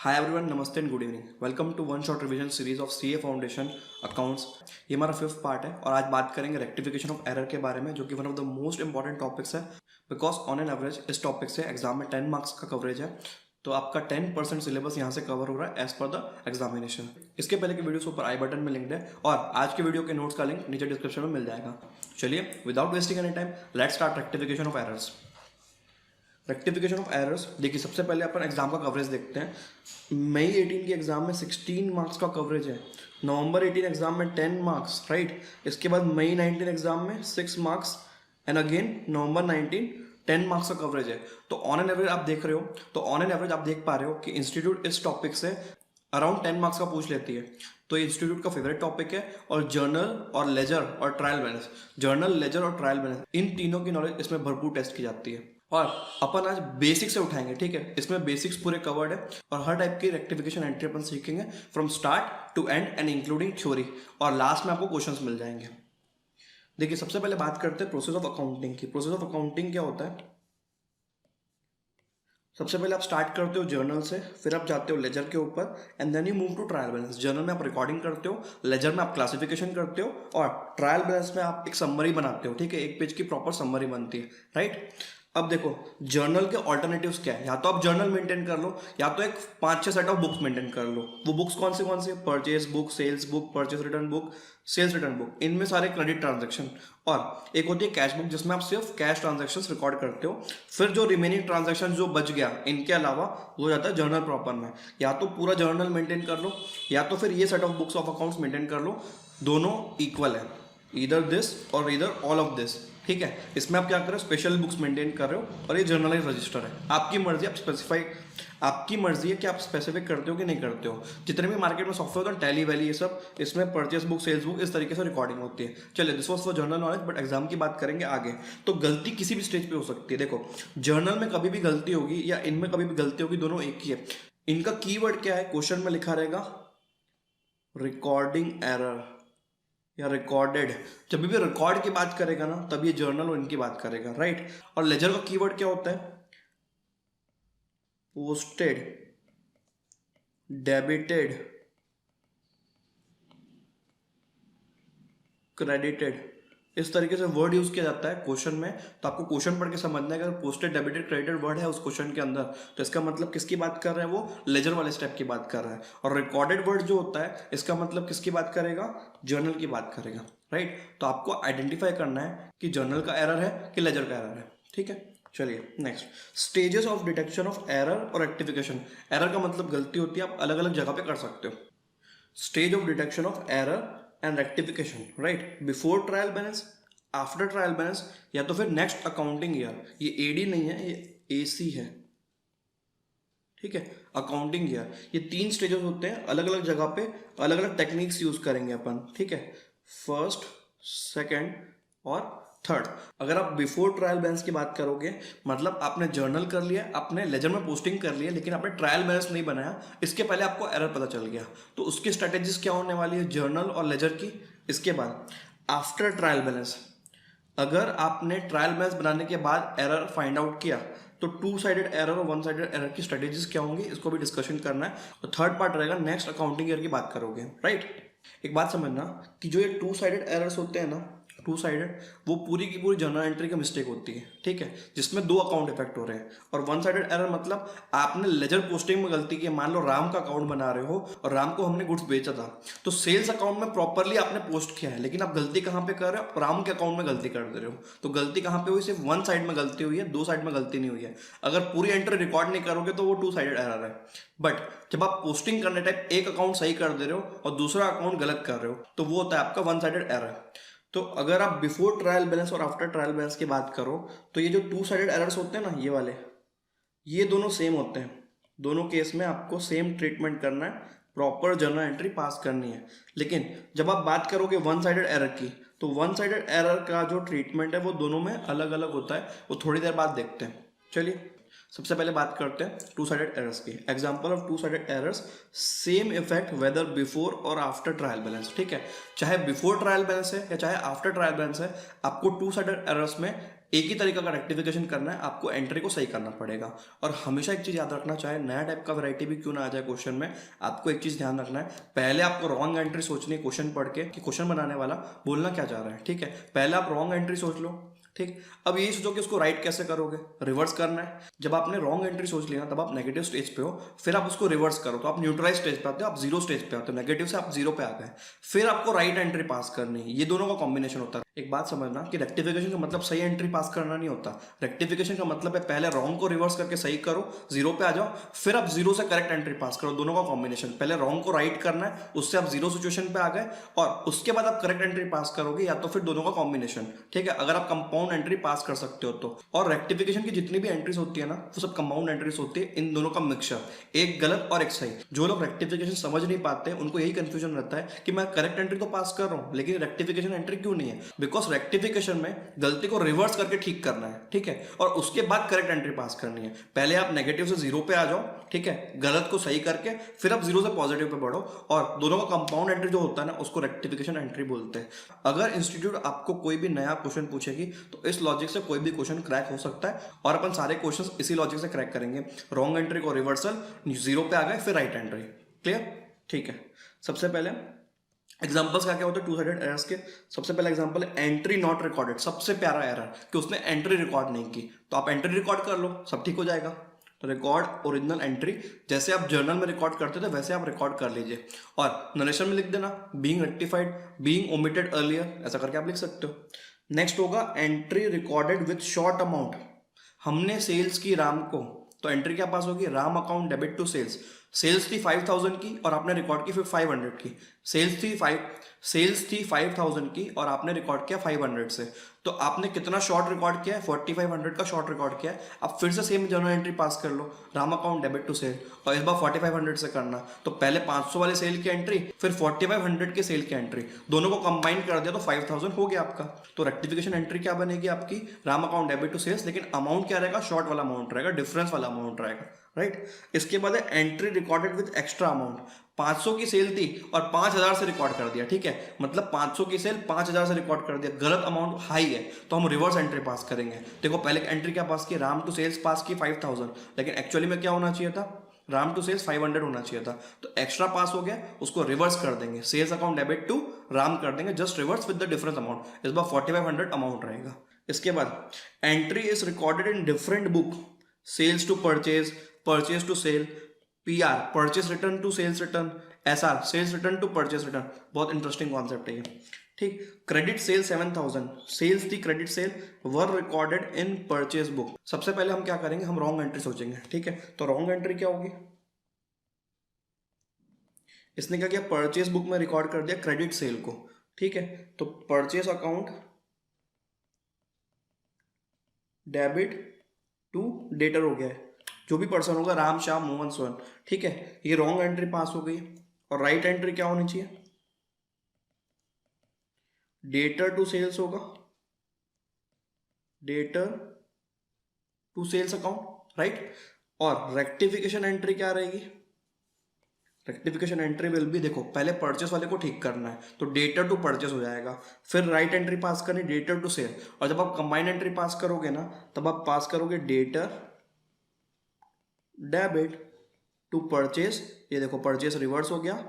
हाय everyone, नमस्ते and good evening. Welcome to one shot revision series of CA foundation accounts. ये हमारा 5th part है और आज बात करेंगे रेक्टिफिकेशन ऑफ एरर के बारे में, जो कि one of the most important topics है। बिकॉज ऑन एन एवरेज इस टॉपिक से एग्जाम में 10 मार्क्स का कवरेज है, तो आपका 10% सिलेबस यहाँ से कवर हो रहा है एज पर द एग्जामिनेशन। इसके पहले की वीडियोस ऊपर आई बटन में लिंक्ड है और आज के वीडियो के नोट्स का लिंक नीचे डिस्क्रिप्शन में मिल जाएगा। चलिए without wasting any time let's start rectification of errors. Rectification of errors, देखिए सबसे पहले अपन एग्जाम का कवरेज देखते हैं। मई 18 के एग्जाम में 16 मार्क्स का कवरेज है, नवंबर 18 एग्जाम में 10 मार्क्स, राइट। इसके बाद मई 19 एग्जाम में 6 marks and again November 19 10 marks का कवरेज है। तो ऑन एन एवरेज आप देख रहे हो, तो ऑन एन एवरेज आप देख पा रहे हो कि इंस्टीट्यूट इस टॉपिक से अराउंड 10 मार्क्स का पूछ लेती है। तो ये इंस्टीट्यूट का फेवरेट टॉपिक है। और जर्नल और लेजर और ट्रायल बैलेंस, जर्नल लेजर और ट्रायल बैलेंस, इन तीनों की नॉलेज इसमें भरपूर टेस्ट की जाती है। और अपन आज बेसिक से उठाएंगे, ठीक है। इसमें बेसिक्स पूरे कवर्ड है और हर टाइप की रेक्टिफिकेशन एंट्री अपन सीखेंगे from start to end end including theory, और लास्ट में आपको क्वेश्चंस मिल जाएंगे। देखिए सबसे पहले बात करते हैं प्रोसेस ऑफ अकाउंटिंग की। प्रोसेस ऑफ अकाउंटिंग क्या होता है? सबसे पहले आप स्टार्ट करते हो जर्नल से, फिर आप जाते हो लेजर के ऊपर and then you move to trial balance. Journal में आप रिकॉर्डिंग करते हो, लेजर में आप क्लासिफिकेशन करते हो और ट्रायल बैलेंस में आप एक समरी बनाते हो, ठीक है। एक पेज की प्रॉपर समरी बनती है, राइट। अब देखो जर्नल के ऑल्टरनेटिव्स क्या है। या तो आप जर्नल मेंटेन कर लो, या तो एक 5-6 सेट ऑफ बुक्स मेंटेन कर लो। वो बुक्स कौन से? Purchase book, sales book, purchase return book, sales return book, इनमें सारे क्रेडिट ट्रांजैक्शन। और एक होती है कैश बुक, जिसमें आप सिर्फ कैश ट्रांजैक्शंस रिकॉर्ड करते हो। फिर जो रिमेनिंग ट्रांजैक्शन जो बच गया इनके अलावा वो जाता है जर्नल प्रॉपर में। या तो पूरा जर्नल मेंटेन कर लो, या तो फिर ये set of books of accounts maintain कर लो। दोनों इक्वल है, इधर दिस और इधर ऑल ऑफ दिस, ठीक है। इसमें आप क्या कर रहे हो? स्पेशल बुक्स मेंटेन कर रहे हो और ये जर्नलाइज रजिस्टर है। आपकी मर्जी, आप स्पेसिफाई, आपकी मर्जी है कि आप स्पेसिफिक करते हो कि नहीं करते हो। जितने भी मार्केट में सॉफ्टवेयर होता है, टैली वैली, ये सब, इसमें परचेस बुक, सेल्स बुक, इस तरीके से रिकॉर्डिंग होती है। चलिए this was for general knowledge, but exam की बात करेंगे आगे। तो गलती किसी भी स्टेज पे हो सकती है। देखो जर्नल में कभी भी गलती होगी या इनमें कभी भी गलती होगी, दोनों एक ही है। इनका कीवर्ड क्या है? क्वेश्चन में लिखा रहेगा रिकॉर्डिंग एरर या रिकॉर्डेड। जब भी रिकॉर्ड की बात करेगा ना, तब ये जर्नल और इनकी बात करेगा, राइट। और लेजर का कीवर्ड क्या होता है? पोस्टेड, डेबिटेड, क्रेडिटेड, इस तरीके से वर्ड यूज किया जाता है क्वेश्चन में। तो आपको क्वेश्चन पढ़ के समझना है कि अगर पोस्टेड, डेबिटेड, क्रेडिटेड वर्ड है उस क्वेश्चन के अंदर, तो इसका मतलब किसकी बात कर रहा है? वो लेजर वाले स्टेप की बात कर रहा है। और रिकॉर्डेड वर्ड जो होता है, इसका मतलब किसकी बात करेगा? जर्नल की बात करेगा, राइट। तो आपको आइडेंटिफाई करना है कि जर्नल का एरर है कि लेजर का एरर है, ठीक है। चलिए next, stages of detection of error और रेक्टिफिकेशन। एरर का मतलब गलती होती है, आप अलग अलग जगह पे कर सकते हो। Stage of detection of error and rectification, right. Before trial balance, after trial balance, या तो फिर नेक्स्ट अकाउंटिंग ईयर। ये एडी नहीं है, ये एसी है, ठीक है। अकाउंटिंग ईयर, ये 3 स्टेजेस होते हैं। अलग अलग जगह पे अलग अलग टेक्निक्स यूज करेंगे अपन, ठीक है। फर्स्ट, सेकेंड और थर्ड। अगर आप बिफोर ट्रायल बैलेंस की बात करोगे, मतलब आपने जर्नल कर लिया, आपने लेजर में पोस्टिंग कर लिया, लेकिन आपने ट्रायल बैलेंस नहीं बनाया, इसके पहले आपको एरर पता चल गया, तो उसकी स्ट्रेटेजीज क्या होने वाली है? जर्नल और लेजर की। इसके बाद आफ्टर ट्रायल बैलेंस, अगर आपने ट्रायल बैलेंस बनाने के बाद एरर फाइंड आउट किया, तो 2 साइडेड एरर और 1 साइडेड एरर की स्ट्रेटेजीज क्या होंगी, इसको भी डिस्कशन करना है। और थर्ड पार्ट रहेगा नेक्स्ट अकाउंटिंग ईयर की बात करोगे, राइट। एक बात समझना कि जो ये 2 साइडेड एरर्स होते हैं ना, 2 साइडेड, वो पूरी की पूरी जर्नल एंट्री की मिस्टेक होती है, ठीक है, जिसमें 2 अकाउंट इफेक्ट हो रहे हैं। और 1 साइडेड एरर मतलब आपने लेजर पोस्टिंग में गलती की। मान लो राम का अकाउंट बना रहे हो और राम को हमने गुड्स बेचा था, तो सेल्स अकाउंट में प्रॉपरली आपने पोस्ट किया है, लेकिन आप गलती कहाँ पे कर रहे हो? राम के अकाउंट में गलती कर दे रहे हो। तो गलती कहाँ पे हुई? सिर्फ 1 साइड में गलती हुई है, 2 साइड में गलती नहीं हुई है। अगर पूरी एंट्री रिकॉर्ड नहीं करोगे तो वो 2 साइडेड एरर है। बट जब आप पोस्टिंग करने टाइप एक अकाउंट सही कर दे रहे हो और दूसरा अकाउंट गलत कर रहे हो, तो वो होता है आपका 1 साइडेड एरर। तो अगर आप बिफोर ट्रायल बैलेंस और आफ्टर ट्रायल बैलेंस की बात करो, तो ये जो 2 साइडेड एरर्स होते हैं ना, ये वाले, ये दोनों सेम होते हैं। दोनों केस में आपको सेम ट्रीटमेंट करना है, प्रॉपर जर्नल एंट्री पास करनी है। लेकिन जब आप बात करोगे 1 साइडेड एरर की, तो 1 साइडेड एरर का जो ट्रीटमेंट है वो दोनों में अलग अलग होता है। वो थोड़ी देर बाद देखते हैं। चलिए सबसे पहले बात करते हैं 2 साइडेड एरर्स की। Example of 2 sided errors, same effect whether before और आफ्टर ट्रायल बैलेंस, ठीक है। चाहे बिफोर ट्रायल बैलेंस है या चाहे आफ्टर ट्रायल बैलेंस है, आपको 2 साइडेड एरर्स में एक ही तरीका का रेक्टिफिकेशन करना है, आपको एंट्री को सही करना पड़ेगा। और हमेशा एक चीज याद रखना, चाहे नया टाइप का वैरायटी भी क्यों ना आ जाए क्वेश्चन में, आपको एक चीज ध्यान रखना है, पहले आपको रॉन्ग एंट्री सोचनी है क्वेश्चन पढ़ के कि क्वेश्चन बनाने वाला बोलना क्या चाह रहा है। ठीक है, पहले आप रॉन्ग एंट्री सोच लो। ठीक, अब यही सोचो कि उसको राइट कैसे करोगे, रिवर्स करना है। जब आपने रॉन्ग एंट्री सोच लिया तब आप नेगेटिव स्टेज पे हो, फिर आप उसको रिवर्स करो तो आप न्यूट्रलाइज स्टेज पे आते हो, आप जीरो स्टेज पे आते हो, नेगेटिव से आप जीरो पे आ गए, फिर आपको राइट एंट्री पास करनी है। ये दोनों का कॉम्बिनेशन होता है। एक बात समझना कि रेक्टिफिकेशन का मतलब सही एंट्री पास करना नहीं होता। रेक्टिफिकेशन का मतलब है पहले रॉन्ग को रिवर्स करके सही करो, जीरो पे आ जाओ, फिर आप जीरो से करेक्ट एंट्री पास करो। दोनों का कॉम्बिनेशन, पहले रॉन्ग को राइट करना है, उससे आप जीरो सिचुएशन पे आ गए, और उसके बाद आप करेक्ट एंट्री पास करोगे, या तो फिर दोनों का कॉम्बिनेशन। ठीक है, अगर आप कंपाउंड एंट्री पास कर सकते हो तो। और रेक्टिफिकेशन की जितनी भी एंट्रीज होती है ना, वो सब कंपाउंड एंट्रीज होती है, इन दोनों का मिक्सचर, एक गलत और एक सही। जो लोग रेक्टिफिकेशन समझ नहीं पाते उनको यही कंफ्यूजन रहता है कि मैं करेक्ट एंट्री तो पास कर रहा हूं लेकिन रेक्टिफिकेशन एंट्री क्यों नहीं है। बिकॉज रेक्टिफिकेशन में गलती को रिवर्स करके ठीक करना है। ठीक है, और उसके बाद करेक्ट एंट्री पास करनी है। पहले आप नेगेटिव से जीरो पे आ जाओ, ठीक है, गलत को सही करके, फिर आप जीरो से पॉजिटिव पे बढ़ो, और दोनों का कंपाउंड एंट्री जो होता है ना, उसको रेक्टिफिकेशन एंट्री बोलते हैं। अगर इंस्टीट्यूट आपको कोई भी नया क्वेश्चन पूछेगी तो इस लॉजिक से कोई भी क्वेश्चन क्रैक हो सकता है, और अपन सारे क्वेश्चंस इसी लॉजिक से क्रैक करेंगे। रॉन्ग एंट्री को रिवर्सल, जीरो पे आ गए, फिर राइट एंट्री। क्लियर? ठीक है, सबसे पहले एग्जांपल्स क्या क्या होते हैं टू साइडेड एरर्स के। सबसे पहला एग्जांपल है एंट्री नॉट रिकॉर्डेड, सबसे प्यारा एरर कि उसने एंट्री रिकॉर्ड नहीं की। तो आप एंट्री रिकॉर्ड कर लो, सब ठीक हो जाएगा। तो रिकॉर्ड ओरिजिनल एंट्री, जैसे आप जर्नल में रिकॉर्ड करते थे वैसे आप रिकॉर्ड कर लीजिए, और नरेशन में लिख देना being rectified, being omitted earlier, ऐसा करके आप लिख सकते हो। नेक्स्ट होगा entry recorded with short amount, हमने सेल्स की राम को, तो एंट्री क्या पास होगी, Ram account debit to sales. Sales थी 5000 की और आपने रिकॉर्ड की फिर 500 की। सेल्स थी 5000 की और आपने रिकॉर्ड किया 500 से। तो आपने कितना शॉर्ट रिकॉर्ड किया है, 4500 का शॉर्ट रिकॉर्ड किया है। अब फिर से सेम जर्नल एंट्री पास कर लो, Ram account debit to sale, और इस बार 4500 से करना। तो पहले 500 वाले सेल की एंट्री, फिर 4500 के सेल की एंट्री, दोनों को कंबाइन कर दिया तो 5000 हो गया आपका। तो रेक्टिफिकेशन एंट्री क्या बनेगी आपकी, Ram account debit to sales, लेकिन अमाउंट क्या रहेगा, शॉर्ट वाला अमाउंट रहेगा, डिफरेंस वाला अमाउंट रहेगा। राइट, इसके बाद है entry recorded with extra amount, 500 की सेल थी और 5000 से रिकॉर्ड कर दिया। ठीक है, मतलब 500 की सेल 5000 से रिकॉर्ड कर दिया, गलत अमाउंट हाई है, तो हम रिवर्स एंट्री पास करेंगे। देखो पहले एंट्री क्या पास की, राम टू सेल्स पास की 5000, लेकिन एक्चुअली में क्या होना चाहिए था, राम टू सेल्स 500 होना चाहिए था। तो एक्स्ट्रा पास हो गया, उसको रिवर्स कर देंगे, sales account debit to Ram कर देंगे, just reverse with the difference amount. इस बार 4500 अमाउंट रहेगा। इसके बाद entry is recorded in different book, sales to purchase, purchase to sale, PR purchase return to sales return, SR sales return to purchase return. बहुत interesting concept है ये। ठीक, credit sale 7000, sales थी credit sale were recorded in purchase book. सबसे पहले हम क्या करेंगे, हम रॉन्ग एंट्री सोचेंगे। ठीक है, तो रॉन्ग एंट्री क्या होगी, इसने क्या किया, परचेज बुक में रिकॉर्ड कर दिया क्रेडिट सेल को। ठीक है, तो purchase account debit to debtor हो गया है, जो भी पर्सन होगा, राम श्याम मोहन सोहन। ठीक है, ये रॉन्ग एंट्री पास हो गई। और राइट एंट्री क्या होनी चाहिए, डेटर टू सेल्स होगा, debtor to sales account. Right, और रेक्टिफिकेशन एंट्री क्या रहेगी, रेक्टिफिकेशन एंट्री विल भी, देखो पहले परचेस वाले को ठीक करना है तो डेटर टू परचेस हो जाएगा, फिर राइट एंट्री पास करनी डेटर टू सेल, और जब आप कंबाइंड एंट्री पास करोगे ना, तब आप पास करोगे डेटर डेबिट टू परचेस। ये देखो परचेस रिवर्स हो गया,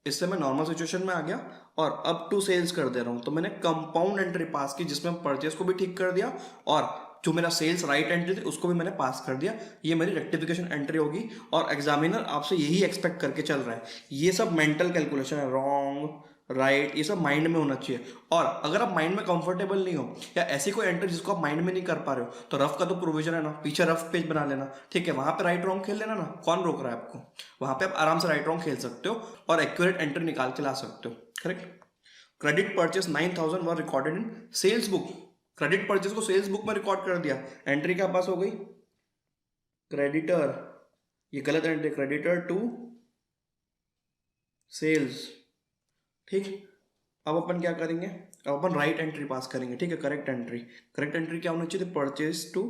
इससे मैं नॉर्मल सिचुएशन में आ गया, और अब टू सेल्स कर दे रहा हूं, तो मैंने कंपाउंड एंट्री पास की जिसमें परचेस को भी ठीक कर दिया, और जो मेरा सेल्स राइट एंट्री थी उसको भी मैंने पास कर दिया। ये मेरी रेक्टिफिकेशन एंट्री होगी, और एग्जामिनर आपसे यही एक्सपेक्ट करके चल रहा है। ये सब मेंटल कैलकुलेशन है, रॉन्ग राइट, ये सब माइंड में होना चाहिए। और अगर आप माइंड में कंफर्टेबल नहीं हो, या ऐसी कोई एंट्री जिसको आप माइंड में नहीं कर पा रहे हो, तो रफ का तो प्रोविजन है ना, पीछे रफ पेज बना लेना। ठीक है, वहां पे राइट रॉन्ग खेल लेना ना, कौन रोक रहा है आपको, वहां पे आप आराम से राइट रॉन्ग खेल सकते हो और एक्यूरेट एंट्री निकाल के ला सकते हो। Correct, credit purchase 9000 were recorded in sales book, credit purchase को सेल्स बुक में रिकॉर्ड कर दिया, एंट्री क्या पास हो गई, क्रेडिटर, ये गलत एंट्री, क्रेडिटर टू सेल्स। ठीक, अब अपन क्या करेंगे, अब अपन राइट एंट्री पास करेंगे। ठीक है, करेक्ट एंट्री, करेक्ट एंट्री क्या होनी चाहिए, purchase to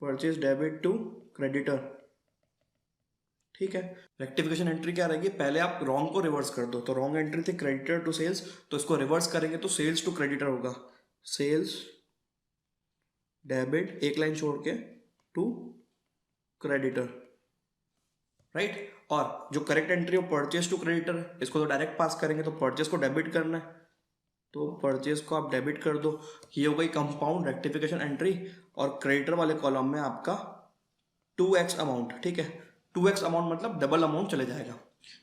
purchase debit to creditor. ठीक है, रेक्टिफिकेशन एंट्री क्या रहेगी, पहले आप रॉन्ग को रिवर्स कर दो, तो रॉन्ग एंट्री थी क्रेडिटर टू सेल्स, तो इसको रिवर्स करेंगे तो सेल्स टू क्रेडिटर होगा, सेल्स डेबिट एक लाइन छोड़ के टू क्रेडिटर, राइट। और जो करेक्ट एंट्री हो परचेज टू क्रेडिटर है, इसको तो डायरेक्ट पास करेंगे, तो परचेज को डेबिट करना है, तो परचेज को आप डेबिट कर दो। ये हो गई कंपाउंड रेक्टिफिकेशन एंट्री। और क्रेडिटर वाले कॉलम में आपका 2x अमाउंट, ठीक है, 2x अमाउंट मतलब डबल अमाउंट चले जाएगा।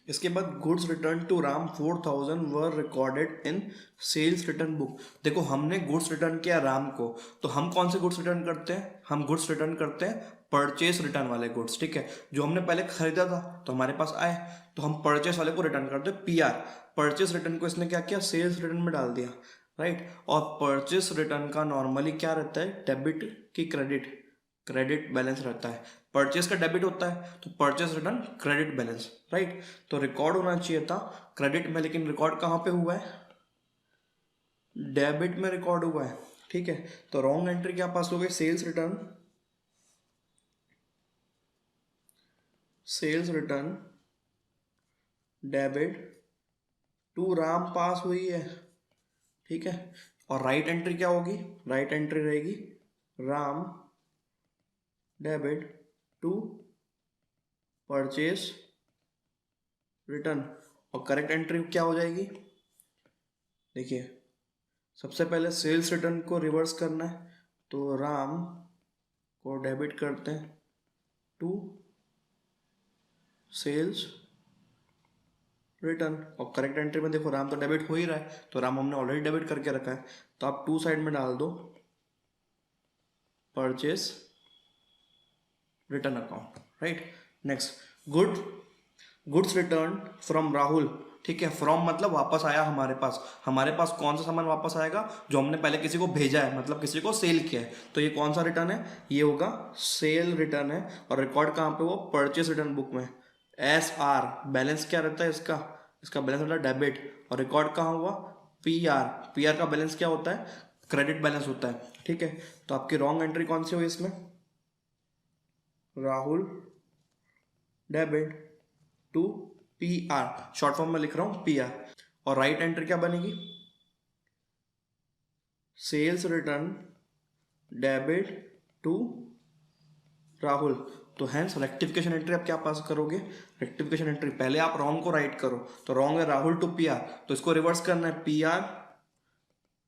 इसके बाद goods return to Ram 4000 were recorded in sales return book. देखो हमने गुड्स रिटर्न किया राम को, तो हम कौन से गुड्स रिटर्न करते हैं, हम गुड्स रिटर्न करते हैं परचेस रिटर्न वाले गुड्स, ठीक है, जो हमने पहले खरीदा था तो हमारे पास आए, तो हम परचेस वाले को रिटर्न करते हैं पीआर। परचेस रिटर्न को इसने क्या किया, सेल्स रिटर्न में डाल दिया, राइट। और परचेस रिटर्न का नॉर्मली क्या रहता है, डेबिट की क्रेडिट, क्रेडिट बैलेंस रहता है। परचेस का डेबिट होता है तो purchase return credit balance, right. तो रिकॉर्ड होना चाहिए था क्रेडिट में, लेकिन रिकॉर्ड कहाँ पे हुआ है, डेबिट में रिकॉर्ड हुआ है, ठीक है। तो रॉन्ग एंट्री क्या पास हो गई, sales return, sales return debit to Ram pass हुई है, ठीक है। और राइट एंट्री क्या होगी, राइट एंट्री रहेगी Ram debit to purchase return. और करेक्ट एंट्री क्या हो जाएगी, देखिए सबसे पहले सेल्स रिटर्न को रिवर्स करना है, तो राम को डेबिट करते हैं टू सेल्स रिटर्न। और करेक्ट एंट्री में देखो राम तो डेबिट हो ही रहा है, तो राम हमने ऑलरेडी डेबिट करके रखा है, तो आप टू साइड में डाल दो purchase return account, right. Next goods return from Rahul, ठीक है। फ्रॉम मतलब वापस आया हमारे पास, हमारे पास कौन सा सामान वापस आएगा, जो हमने पहले किसी को भेजा है, मतलब किसी को सेल किया है, तो ये कौन सा रिटर्न है, ये होगा सेल रिटर्न है। और रिकॉर्ड कहाँ पे, वो परचेस रिटर्न बुक में। एस आर बैलेंस क्या रहता है इसका, इसका बैलेंस होता है डेबिट। और रिकॉर्ड कहाँ हुआ, पी आर, पी आर का बैलेंस क्या होता है, क्रेडिट बैलेंस होता है, ठीक है। तो आपकी रॉन्ग एंट्री कौन सी हुई इसमें, Rahul debit to P R, short form में लिख रहा हूं पी आर। और राइट एंट्री क्या बनेगी, sales return debit to Rahul. तो हैंस रेक्टिफिकेशन एंट्री आप क्या पास करोगे, रेक्टिफिकेशन एंट्री पहले आप रॉन्ग को राइट करो, तो रॉन्ग है राहुल टू पी आर, तो इसको रिवर्स करना है, पी आर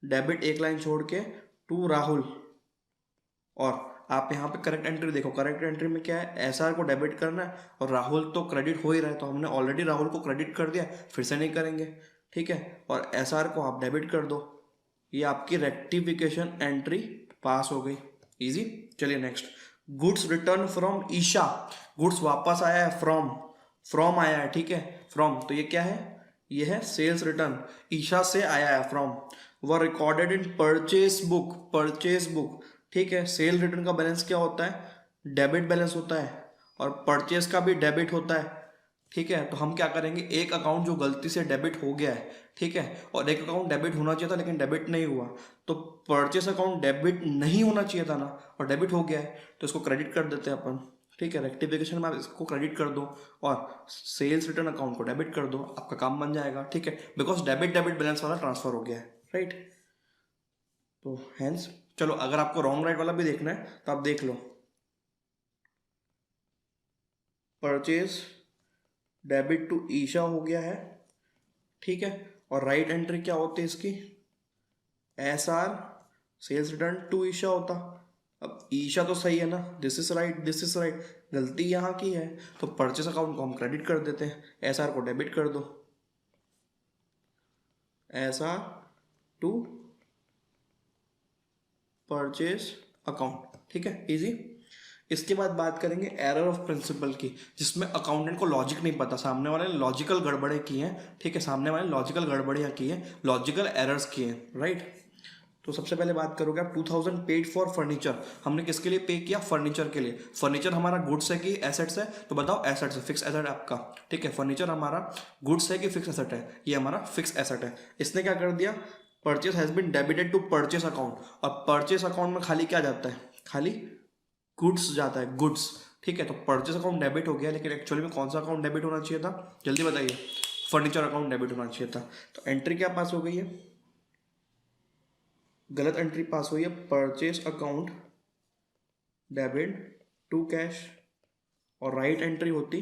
डेबिट एक लाइन छोड़ के टू राहुल। और आप यहाँ पे करेक्ट एंट्री देखो, करेक्ट एंट्री में क्या है, एसआर को डेबिट करना है, और राहुल तो क्रेडिट हो ही रहा है, तो हमने ऑलरेडी राहुल को क्रेडिट कर दिया, फिर से नहीं करेंगे, ठीक है। और एसआर को आप डेबिट कर दो, ये आपकी रेक्टिफिकेशन एंट्री पास हो गई, इजी। चलिए next, goods return from Isha, गुड्स वापस आया है फ्रॉम, फ्रॉम आया है, ठीक है, फ्रॉम, तो ये क्या है, ये है सेल्स रिटर्न, ईशा से आया है फ्रॉम। वह recorded in purchase book, purchase book, ठीक है। सेल रिटर्न का बैलेंस क्या होता है, डेबिट बैलेंस होता है, और परचेस का भी डेबिट होता है, ठीक है। तो हम क्या करेंगे, एक अकाउंट जो गलती से डेबिट हो गया है, ठीक है, और एक अकाउंट डेबिट होना चाहिए था लेकिन डेबिट नहीं हुआ, तो परचेस अकाउंट डेबिट नहीं होना चाहिए था ना, और डेबिट हो गया है, तो इसको क्रेडिट कर देते हैं अपन, ठीक है। रेक्टिफिकेशन में आप इसको क्रेडिट कर दो और सेल्स रिटर्न अकाउंट को डेबिट कर दो, आपका काम बन जाएगा, ठीक है, बिकॉज डेबिट डेबिट बैलेंस वाला ट्रांसफर हो गया है, राइट। तो हैंस चलो, अगर आपको रॉन्ग राइट वाला भी देखना है तो आप देख लो, परचेज डेबिट टू ईशा हो गया है, ठीक है। और राइट एंट्री क्या होती है इसकी, S R sales return to Isha होता। अब ईशा तो सही है ना, this is right, this is right, गलती यहाँ की है, तो परचेस अकाउंट को हम क्रेडिट कर देते हैं, एस आर को डेबिट कर दो, S R to purchase account, ठीक है, इजी। इसके बाद बात करेंगे एरर ऑफ प्रिंसिपल की, जिसमें अकाउंटेंट को लॉजिक नहीं पता, सामने वाले लॉजिकल गड़बड़े की हैं, ठीक है, सामने वाले लॉजिकल गड़बड़ियाँ की हैं, लॉजिकल एरर्स किए हैं, राइट। तो सबसे पहले बात करोगे आप 2000 पेड फॉर फर्नीचर, हमने किसके लिए पे किया, फर्नीचर के लिए। फर्नीचर हमारा गुड्स है कि एसेट्स है, तो बताओ एसेट्स है, फिक्स एसेट आपका, ठीक है। फर्नीचर हमारा गुड्स है कि फिक्स एसेट है, ये हमारा फिक्स एसेट है। इसने क्या कर दिया, purchase has been debited to purchase account, और परचेस अकाउंट में खाली क्या जाता है, खाली गुड्स जाता है, गुड्स, ठीक है। तो परचेस अकाउंट डेबिट हो गया, लेकिन एक्चुअली में कौन सा अकाउंट डेबिट होना चाहिए था, जल्दी बताइए, फर्नीचर अकाउंट डेबिट होना चाहिए था। तो एंट्री क्या पास हो गई है, गलत एंट्री पास हुई है, purchase account debit to cash, और राइट एंट्री होती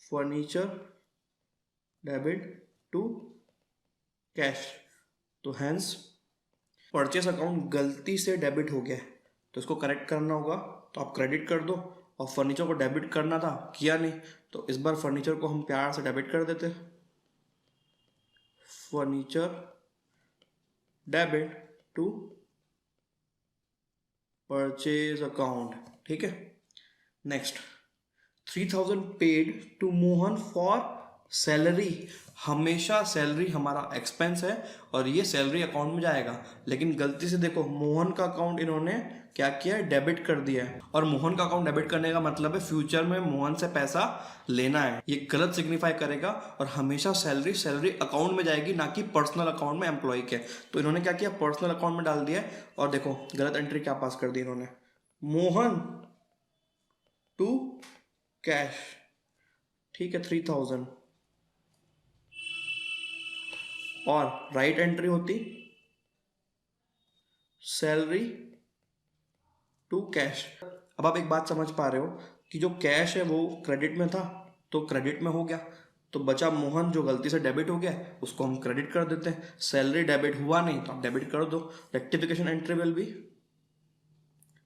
फर्नीचर डेबिट टू कैश। तो हैंस परचेस अकाउंट गलती से डेबिट हो गया है, तो इसको करेक्ट करना होगा, तो आप क्रेडिट कर दो। और फर्नीचर को डेबिट करना था, किया नहीं, तो इस बार फर्नीचर को हम प्यार से डेबिट कर देते, furniture debit to purchase account. ठीक है, next 3000 paid to Mohan for salary. हमेशा सैलरी हमारा एक्सपेंस है और ये सैलरी अकाउंट में जाएगा, लेकिन गलती से देखो मोहन का अकाउंट इन्होंने क्या किया है, डेबिट कर दिया है। और मोहन का अकाउंट डेबिट करने का मतलब है फ्यूचर में मोहन से पैसा लेना है, ये गलत सिग्निफाई करेगा। और हमेशा सैलरी सैलरी अकाउंट में जाएगी, ना कि पर्सनल अकाउंट में एम्प्लॉय के। तो इन्होंने क्या किया, पर्सनल अकाउंट में डाल दिया है। और देखो गलत एंट्री क्या पास कर दी इन्होंने, मोहन टू कैश। ठीक है, 3000, और राइट एंट्री होती सैलरी टू कैश। अब आप एक बात समझ पा रहे हो कि जो कैश है वो क्रेडिट में था, तो क्रेडिट में हो गया, तो बचा मोहन जो गलती से डेबिट हो गया, उसको हम क्रेडिट कर देते हैं। सैलरी डेबिट हुआ नहीं तो आप डेबिट कर दो। Rectification entry will be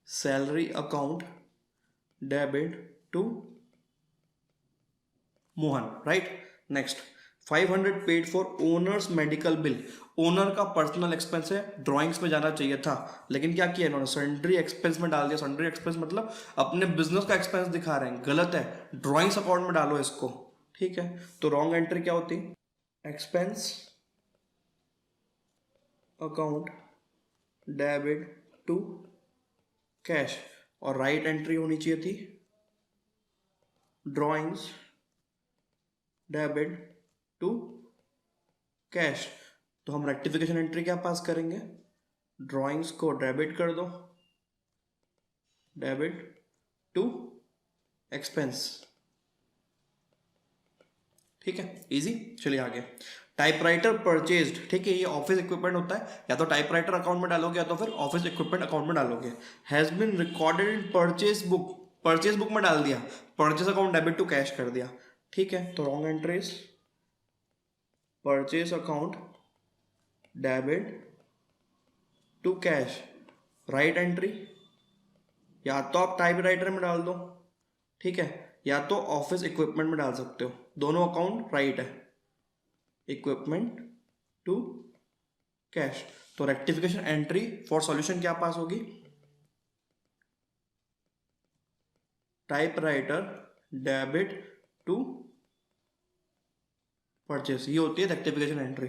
salary account debit to Mohan, right. Next 500 paid for owner's medical bill. Owner का पर्सनल एक्सपेंस है, ड्राइंग्स में जाना चाहिए था, लेकिन क्या किया इन्होंने, सन्ड्री एक्सपेंस में डाल दिया। सन्ड्री एक्सपेंस मतलब अपने बिजनेस का एक्सपेंस दिखा रहे हैं, गलत है, ड्राइंग्स अकाउंट में डालो इसको। ठीक है, तो रॉन्ग एंट्री क्या होती, expense account debit to cash, और राइट एंट्री होनी चाहिए थी ड्राइंग्स डेबिट टू कैश। तो हम रेक्टिफिकेशन एंट्री क्या पास करेंगे, ड्राइंग्स को डेबिट कर दो, डेबिट टू एक्सपेंस। ठीक है, इजी। चलिए आगे, टाइपराइटर परचेज्ड। ठीक है, ये ऑफिस इक्विपमेंट होता है, या तो टाइपराइटर अकाउंट में डालोगे या तो फिर ऑफिस इक्विपमेंट अकाउंट में डालोगे। Has been recorded in purchase book, purchase book में डाल दिया, purchase account debit to cash कर दिया। ठीक है, तो wrong entries purchase account debit to cash, right entry या तो आप टाइपराइटर में डाल दो, ठीक है, या तो ऑफिस इक्विपमेंट में डाल सकते हो, दोनों अकाउंट राइट है, इक्विपमेंट टू कैश। तो रेक्टिफिकेशन एंट्री फॉर सॉल्यूशन क्या पास होगी, टाइपराइटर डेबिट टू परचेस, ये होती है rectification entry.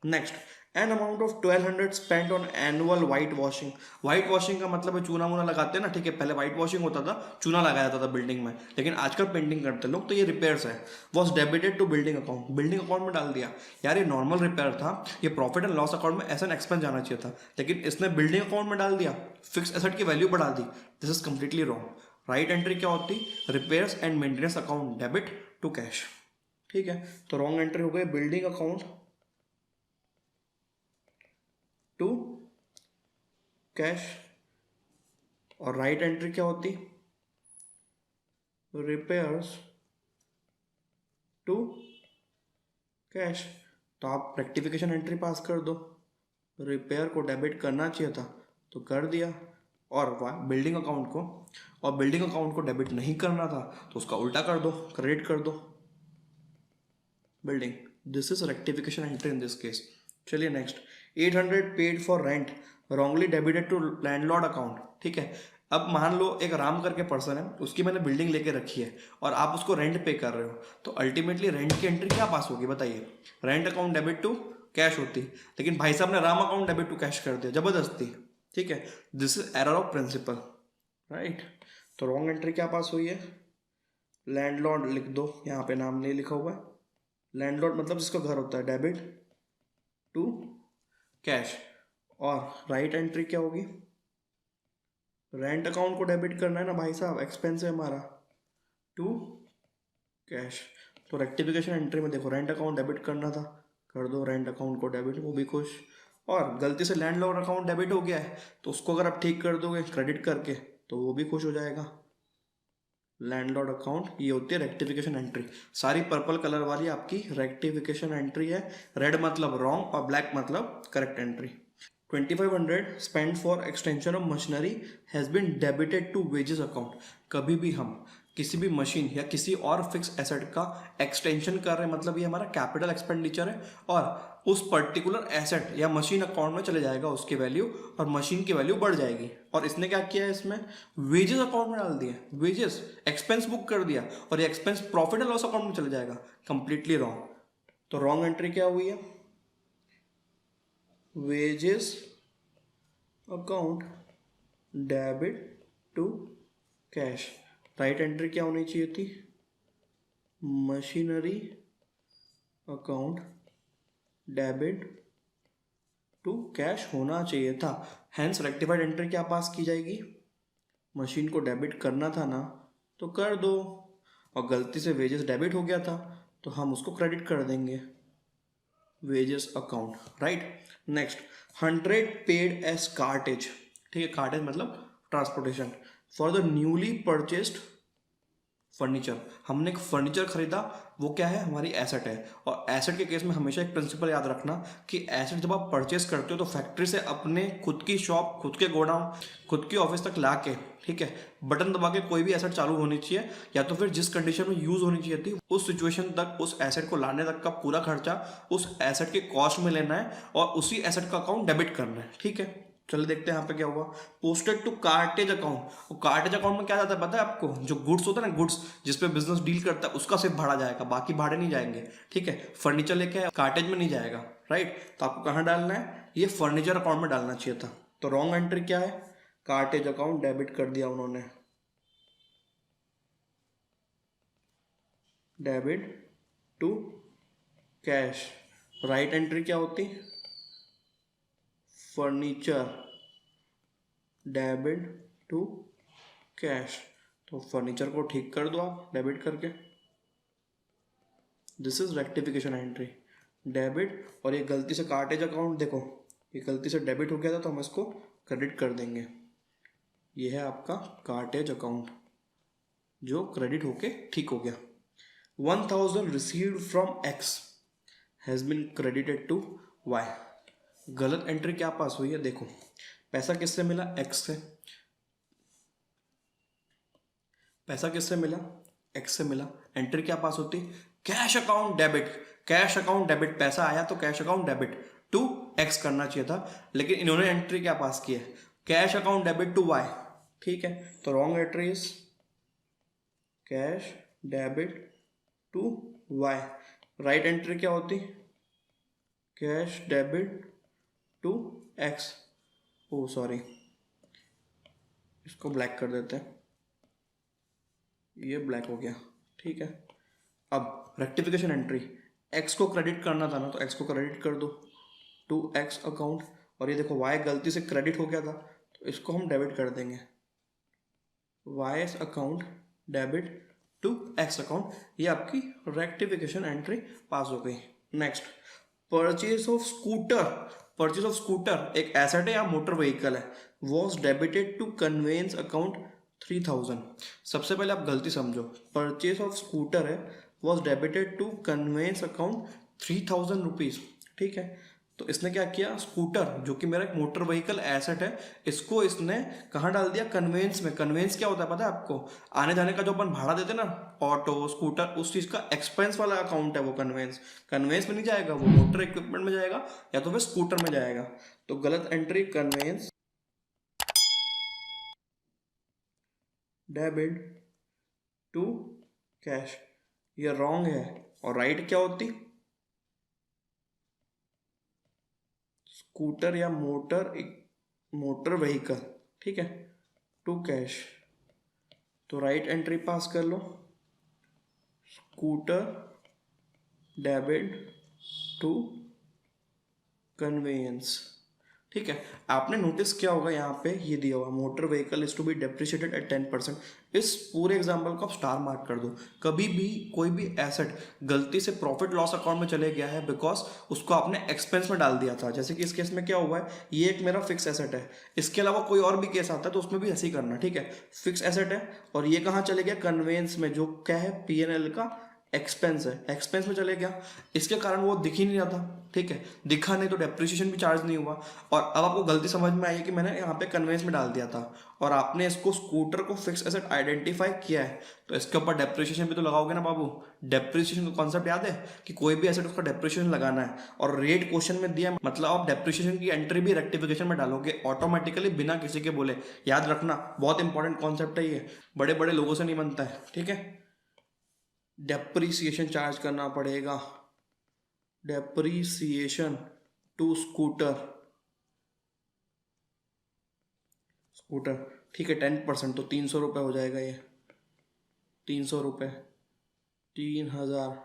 Next, an amount of 1200 spend on annual white washing. White washing का मतलब है चूना वूना लगाते हैं ना, ठीक है, पहले व्हाइट वॉशिंग होता था, चूना लगाया जाता था बिल्डिंग में, लेकिन आजकल पेंटिंग करते हैं लोग, तो ये रिपेयर्स है, was debited to building account, building account में डाल दिया। यार ये नॉर्मल रिपेयर था, ये प्रॉफिट एंड लॉस अकाउंट में एस एन एक्सपेंस जाना चाहिए था, लेकिन इसने बिल्डिंग अकाउंट में डाल दिया, फिक्स एसेट की वैल्यू बढ़ा दी। This is completely wrong. Right entry क्या होती, repairs and maintenance account debit to cash. ठीक है, तो रॉन्ग एंट्री हो गई बिल्डिंग अकाउंट टू कैश, और राइट एंट्री क्या होती, रिपेयर्स टू कैश। तो आप रेक्टिफिकेशन एंट्री पास कर दो, रिपेयर को डेबिट करना चाहिए था तो कर दिया, और बिल्डिंग अकाउंट को, और बिल्डिंग अकाउंट को डेबिट नहीं करना था तो उसका उल्टा कर दो, क्रेडिट कर दो building. This is rectification entry in this case. चलिए next, 800 paid for rent wrongly debited to landlord account. ठीक है, अब मान लो एक राम करके पर्सन है, उसकी मैंने बिल्डिंग लेके रखी है और आप उसको रेंट पे कर रहे हो, तो अल्टीमेटली रेंट की एंट्री क्या पास होगी बताइए, rent account debit to cash होती, लेकिन भाई साहब ने Ram account debit to cash कर दिया जबरदस्ती। ठीक है, this is error of principle, right. तो रॉन्ग एंट्री क्या पास हुई है, लैंडलॉर्ड लिख दो, यहाँ पे नाम नहीं लिखा हुआ है, लैंडलॉर्ड मतलब जिसका घर होता है, डेबिट टू कैश। और राइट एंट्री क्या होगी, रेंट अकाउंट को डेबिट करना है ना भाई साहब, एक्सपेंस है हमारा, टू कैश। तो रेक्टिफिकेशन एंट्री में देखो रेंट अकाउंट डेबिट करना था, कर दो रेंट अकाउंट को डेबिट, वो भी खुश। और गलती से लैंडलॉर्ड अकाउंट डेबिट हो गया है तो उसको अगर आप ठीक कर दोगे क्रेडिट करके तो वो भी खुश हो जाएगा। लैंडलॉर्ड अकाउंट, ये होती है रेक्टिफिकेशन एंट्री। सारी पर्पल कलर वाली आपकी रेक्टिफिकेशन एंट्री है। रेड मतलब रॉन्ग और ब्लैक मतलब correct entry. 2500 spend for extension of machinery has been debited to wages account. कभी भी हम किसी भी मशीन या किसी और फिक्स एसेट का एक्सटेंशन कर रहे हैं, मतलब ये हमारा कैपिटल एक्सपेंडिचर है और उस पर्टिकुलर एसेट या मशीन अकाउंट में चले जाएगा उसकी वैल्यू, और मशीन की वैल्यू बढ़ जाएगी। और इसने क्या किया है, इसमें वेजेस अकाउंट में डाल दिया, वेजेस एक्सपेंस बुक कर दिया और ये expense profit and loss account में चले जाएगा। Completely wrong. तो रॉन्ग एंट्री क्या हुई है, wages account debit to cash. Right entry क्या होनी चाहिए थी, machinery account debit to cash होना चाहिए था। हैंस रेक्टिफाइड एंट्री क्या पास की जाएगी, मशीन को डेबिट करना था ना तो कर दो, और गलती से वेजेस डेबिट हो गया था तो हम उसको क्रेडिट कर देंगे, wages account. Right. Next, 100 paid as cartage. ठीक है, कार्टेज मतलब transportation for the newly purchased furniture. हमने एक फर्नीचर खरीदा, वो क्या है, हमारी एसेट है। और एसेट के केस में हमेशा एक प्रिंसिपल याद रखना कि एसेट जब आप परचेस करते हो तो फैक्ट्री से अपने खुद की शॉप, खुद के गोडाउन, खुद की ऑफिस तक ला के, ठीक है, बटन दबा के कोई भी एसेट चालू होनी चाहिए, या तो फिर जिस कंडीशन में यूज होनी चाहिए थी उस सिचुएशन तक उस एसेट को लाने तक का पूरा खर्चा उस एसेट के कॉस्ट में लेना है और उसी एसेट का अकाउंट डेबिट करना है। ठीक है, चलो देखते हैं यहाँ पे क्या हुआ। Posted to cartage account. और कार्टेज अकाउंट में क्या जाता है पता है आपको, जो गुड्स होता है ना, गुड्स जिस पे बिजनेस डील करता है उसका सिर्फ भाड़ा जाएगा, बाकी भाड़े नहीं जाएंगे। ठीक है, फर्नीचर लेके कार्टेज में नहीं जाएगा। राइट, तो आपको कहाँ डालना है, ये फर्नीचर अकाउंट में डालना चाहिए था। तो रॉन्ग एंट्री क्या है, कार्टेज अकाउंट डेबिट कर दिया उन्होंने, debit to cash. Right entry क्या होती, फर्नीचर डेबिट टू कैश। तो फर्नीचर को ठीक कर दो आप डेबिट करके, this is rectification entry, debit. और ये गलती से कार्टेज अकाउंट, देखो ये गलती से डेबिट हो गया था तो हम इसको क्रेडिट कर देंगे। ये है आपका कार्टेज अकाउंट जो क्रेडिट होके ठीक हो गया। 1000 received from X has been credited to Y. गलत एंट्री क्या पास हुई है, देखो पैसा किससे मिला, एक्स से। पैसा किससे मिला, एक्स से मिला। एंट्री क्या पास होती, cash account debit. Cash account debit, पैसा आया तो cash account debit to X करना चाहिए था, लेकिन इन्होंने एंट्री क्या पास की है, cash account debit to Y. ठीक है, तो wrong entry is cash debit to Y. Right entry क्या होती, cash debit to X. Oh sorry, इसको ब्लैक कर देते हैं, ये ब्लैक हो गया। ठीक है, अब रेक्टिफिकेशन एंट्री, एक्स को क्रेडिट करना था ना तो एक्स को क्रेडिट कर दो टू एक्स अकाउंट, और ये देखो वाई गलती से क्रेडिट हो गया था तो इसको हम डेबिट कर देंगे, Y account debit to X account. ये आपकी रेक्टिफिकेशन एंट्री पास हो गई। Next, purchase of scooter. Purchase of scooter एक एसेट है या मोटर व्हीकल है, was debited to conveyance account 3000। सबसे पहले आप गलती समझो, परचेज ऑफ स्कूटर है, was debited to conveyance account 3000 rupees. ठीक है, तो इसने क्या किया, स्कूटर जो कि मेरा एक मोटर व्हीकल एसेट है, इसको इसने कहाँ डाल दिया, कन्वेंस में। कन्वेंस क्या होता है पता है आपको, आने जाने का जो अपन भाड़ा देते हैं ना, ऑटो स्कूटर, उस चीज का एक्सपेंस वाला अकाउंट है वो कन्वेंस। कन्वेंस में नहीं जाएगा, वो मोटर इक्विपमेंट में जाएगा या तो फिर स्कूटर में जाएगा। तो गलत एंट्री, कन्वेंस डेबिट टू कैश, ये रॉन्ग है। और राइट क्या होती, स्कूटर या मोटर व्हीकल। ठीक है, टू कैश। तो राइट एंट्री पास कर लो, स्कूटर डेबिट टू कन्वेंस। ठीक है। आपने नोटिस किया होगा यहाँ पे ये दिया हुआ motor vehicle is to be depreciated at 10%। इस पूरे एग्जाम्पल को आप स्टार मार्क कर दो। कभी भी कोई भी एसेट गलती से प्रॉफिट लॉस अकाउंट में चले गया है बिकॉज उसको आपने एक्सपेंस में डाल दिया था। जैसे कि इस केस में क्या हुआ है, ये एक मेरा फिक्स एसेट है, इसके अलावा कोई और भी केस आता है तो उसमें भी ऐसे ही करना। ठीक है, फिक्स एसेट है और ये कहाँ चले गया, कन्वेंस में, जो क्या है P&L का एक्सपेंस है, एक्सपेंस में चले गया। इसके कारण वो दिख ही नहीं रहा था। ठीक है, दिखा नहीं तो डेप्रिसिएशन भी चार्ज नहीं हुआ। और अब आपको गलती समझ में आई है कि मैंने यहाँ पे कन्वेंस में डाल दिया था और आपने इसको स्कूटर को फिक्स एसेट आइडेंटिफाई किया है, तो इसके ऊपर डेप्रिसिएशन भी तो लगाओगे ना बाबू। डेप्रिसिएशन का कॉन्सेप्ट याद है कि कोई भी एसेट उसका डेप्रिसिएशन लगाना है और रेट क्वेश्चन में दिया, मतलब आप डेप्रिसिएशन की एंट्री भी रेक्टिफिकेशन में डालोगे ऑटोमेटिकली बिना किसी के बोले। याद रखना, बहुत इंपॉर्टेंट कॉन्सेप्ट है ये, बड़े बड़े लोगों से नहीं बनता है। ठीक है, डेप्रिसिएशन चार्ज करना पड़ेगा, डेप्रिसिएशन टू स्कूटर। ठीक है, 10%, तो 300 रुपये हो जाएगा ये, 300 रुपये, 3,000।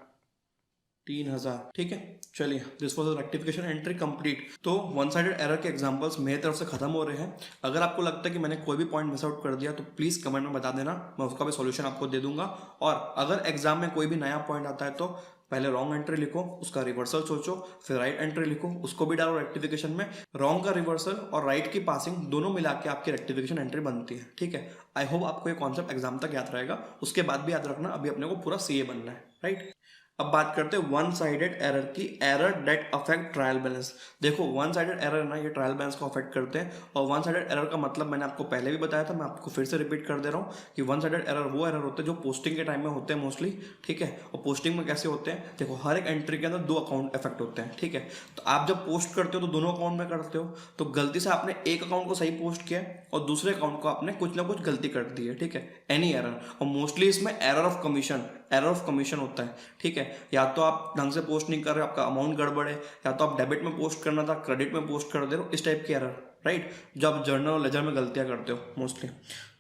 ठीक है, चलिए, this was rectification entry complete. तो वन साइडेड एरर के एग्जांपल्स मेरी तरफ से खत्म हो रहे हैं। अगर आपको लगता है कि मैंने कोई भी पॉइंट मिस आउट कर दिया तो प्लीज़ कमेंट में बता देना, मैं उसका भी सॉल्यूशन आपको दे दूंगा। और अगर एग्जाम में कोई भी नया पॉइंट आता है तो पहले रॉन्ग एंट्री लिखो, उसका रिवर्सल सोचो, फिर राइट एंट्री लिखो, उसको भी डालो रेक्टिफिकेशन में। रॉन्ग का रिवर्सल और राइट की पासिंग दोनों मिला के आपकी रेक्टिफिकेशन एंट्री बनती है। ठीक है, आई होप आपको ये कॉन्सेप्ट एग्जाम तक याद रहेगा। उसके बाद भी याद रखना, अभी अपने को पूरा सीए बनना है। राइट, अब बात करते हैं वन साइडेड एरर की, error that affect trial balance. देखो, वन साइडेड एरर ना ये ट्रायल बैलेंस को अफेक्ट करते हैं। और वन साइडेड एरर का मतलब मैंने आपको पहले भी बताया था, मैं आपको फिर से रिपीट कर दे रहा हूँ कि वन साइडेड एरर वो एरर होते हैं जो पोस्टिंग के टाइम में होते हैं मोस्टली। ठीक है, और पोस्टिंग में कैसे होते हैं, देखो हर एक एंट्री के अंदर 2 अकाउंट इफेक्ट होते हैं। ठीक है, तो आप जब पोस्ट करते हो तो दोनों अकाउंट में करते हो, तो गलती से आपने एक अकाउंट को सही पोस्ट किया और दूसरे अकाउंट को आपने कुछ ना कुछ गलती कर दी है। ठीक है, एनी एरर, और मोस्टली इसमें एरर ऑफ कमीशन होता है। ठीक है, या तो आप ढंग से पोस्ट नहीं कर रहे हो, आपका अमाउंट गड़बड़ है, या तो आप डेबिट में पोस्ट करना था क्रेडिट में पोस्ट कर दे रहे हो, इस टाइप की एरर। राइट, जब जर्नल और लेजर में गलतियां करते हो मोस्टली।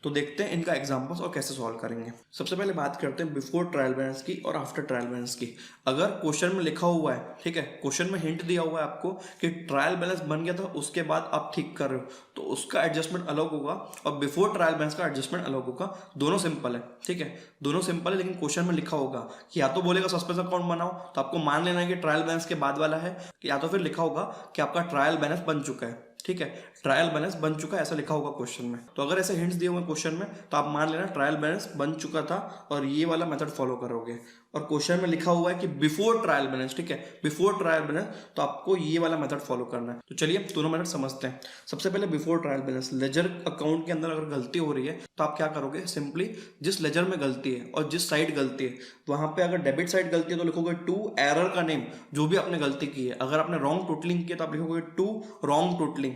तो देखते हैं इनका एग्जांपल्स और कैसे सॉल्व करेंगे। सबसे पहले बात करते हैं बिफोर ट्रायल बैलेंस की और आफ्टर ट्रायल बैलेंस की। अगर क्वेश्चन में लिखा हुआ है, ठीक है, क्वेश्चन में हिंट दिया हुआ है आपको कि ट्रायल बैलेंस बन गया था उसके बाद आप ठीक कर रहे हो, तो उसका एडजस्टमेंट अलग होगा और बिफोर ट्रायल बैलेंस का एडजस्टमेंट अलग होगा। दोनों सिंपल है। ठीक है, दोनों सिंपल है, लेकिन क्वेश्चन में लिखा होगा कि या तो बोलेगा सस्पेंस अकाउंट बनाओ, तो आपको मान लेना है कि ट्रायल बैलेंस के बाद वाला है, या तो फिर लिखा होगा कि आपका ट्रायल बैलेंस बन चुका है। ठीक है, ट्रायल बैलेंस बन चुका है ऐसा लिखा होगा क्वेश्चन में। तो अगर ऐसे हिंट्स दिए हुए क्वेश्चन में तो आप मान लेना ट्रायल बैलेंस बन चुका था और ये वाला मेथड फॉलो करोगे। और क्वेश्चन में लिखा हुआ है कि बिफोर ट्रायल बैलेंस, ठीक है, बिफोर ट्रायल बैलेंस, तो आपको ये वाला मेथड फॉलो करना है। तो चलिए दोनों मेथड समझते हैं। सबसे पहले before trial balance, ledger account के अंदर अगर गलती हो रही है तो आप क्या करोगे, सिंपली जिस लेजर में गलती है और जिस साइड गलती है, वहां पे अगर डेबिट साइड गलती है तो लिखोगे टू एरर का नेम, जो भी आपने गलती की है। अगर आपने रॉन्ग टोटलिंग किया तो आप लिखोगे टू रॉन्ग टोटलिंग।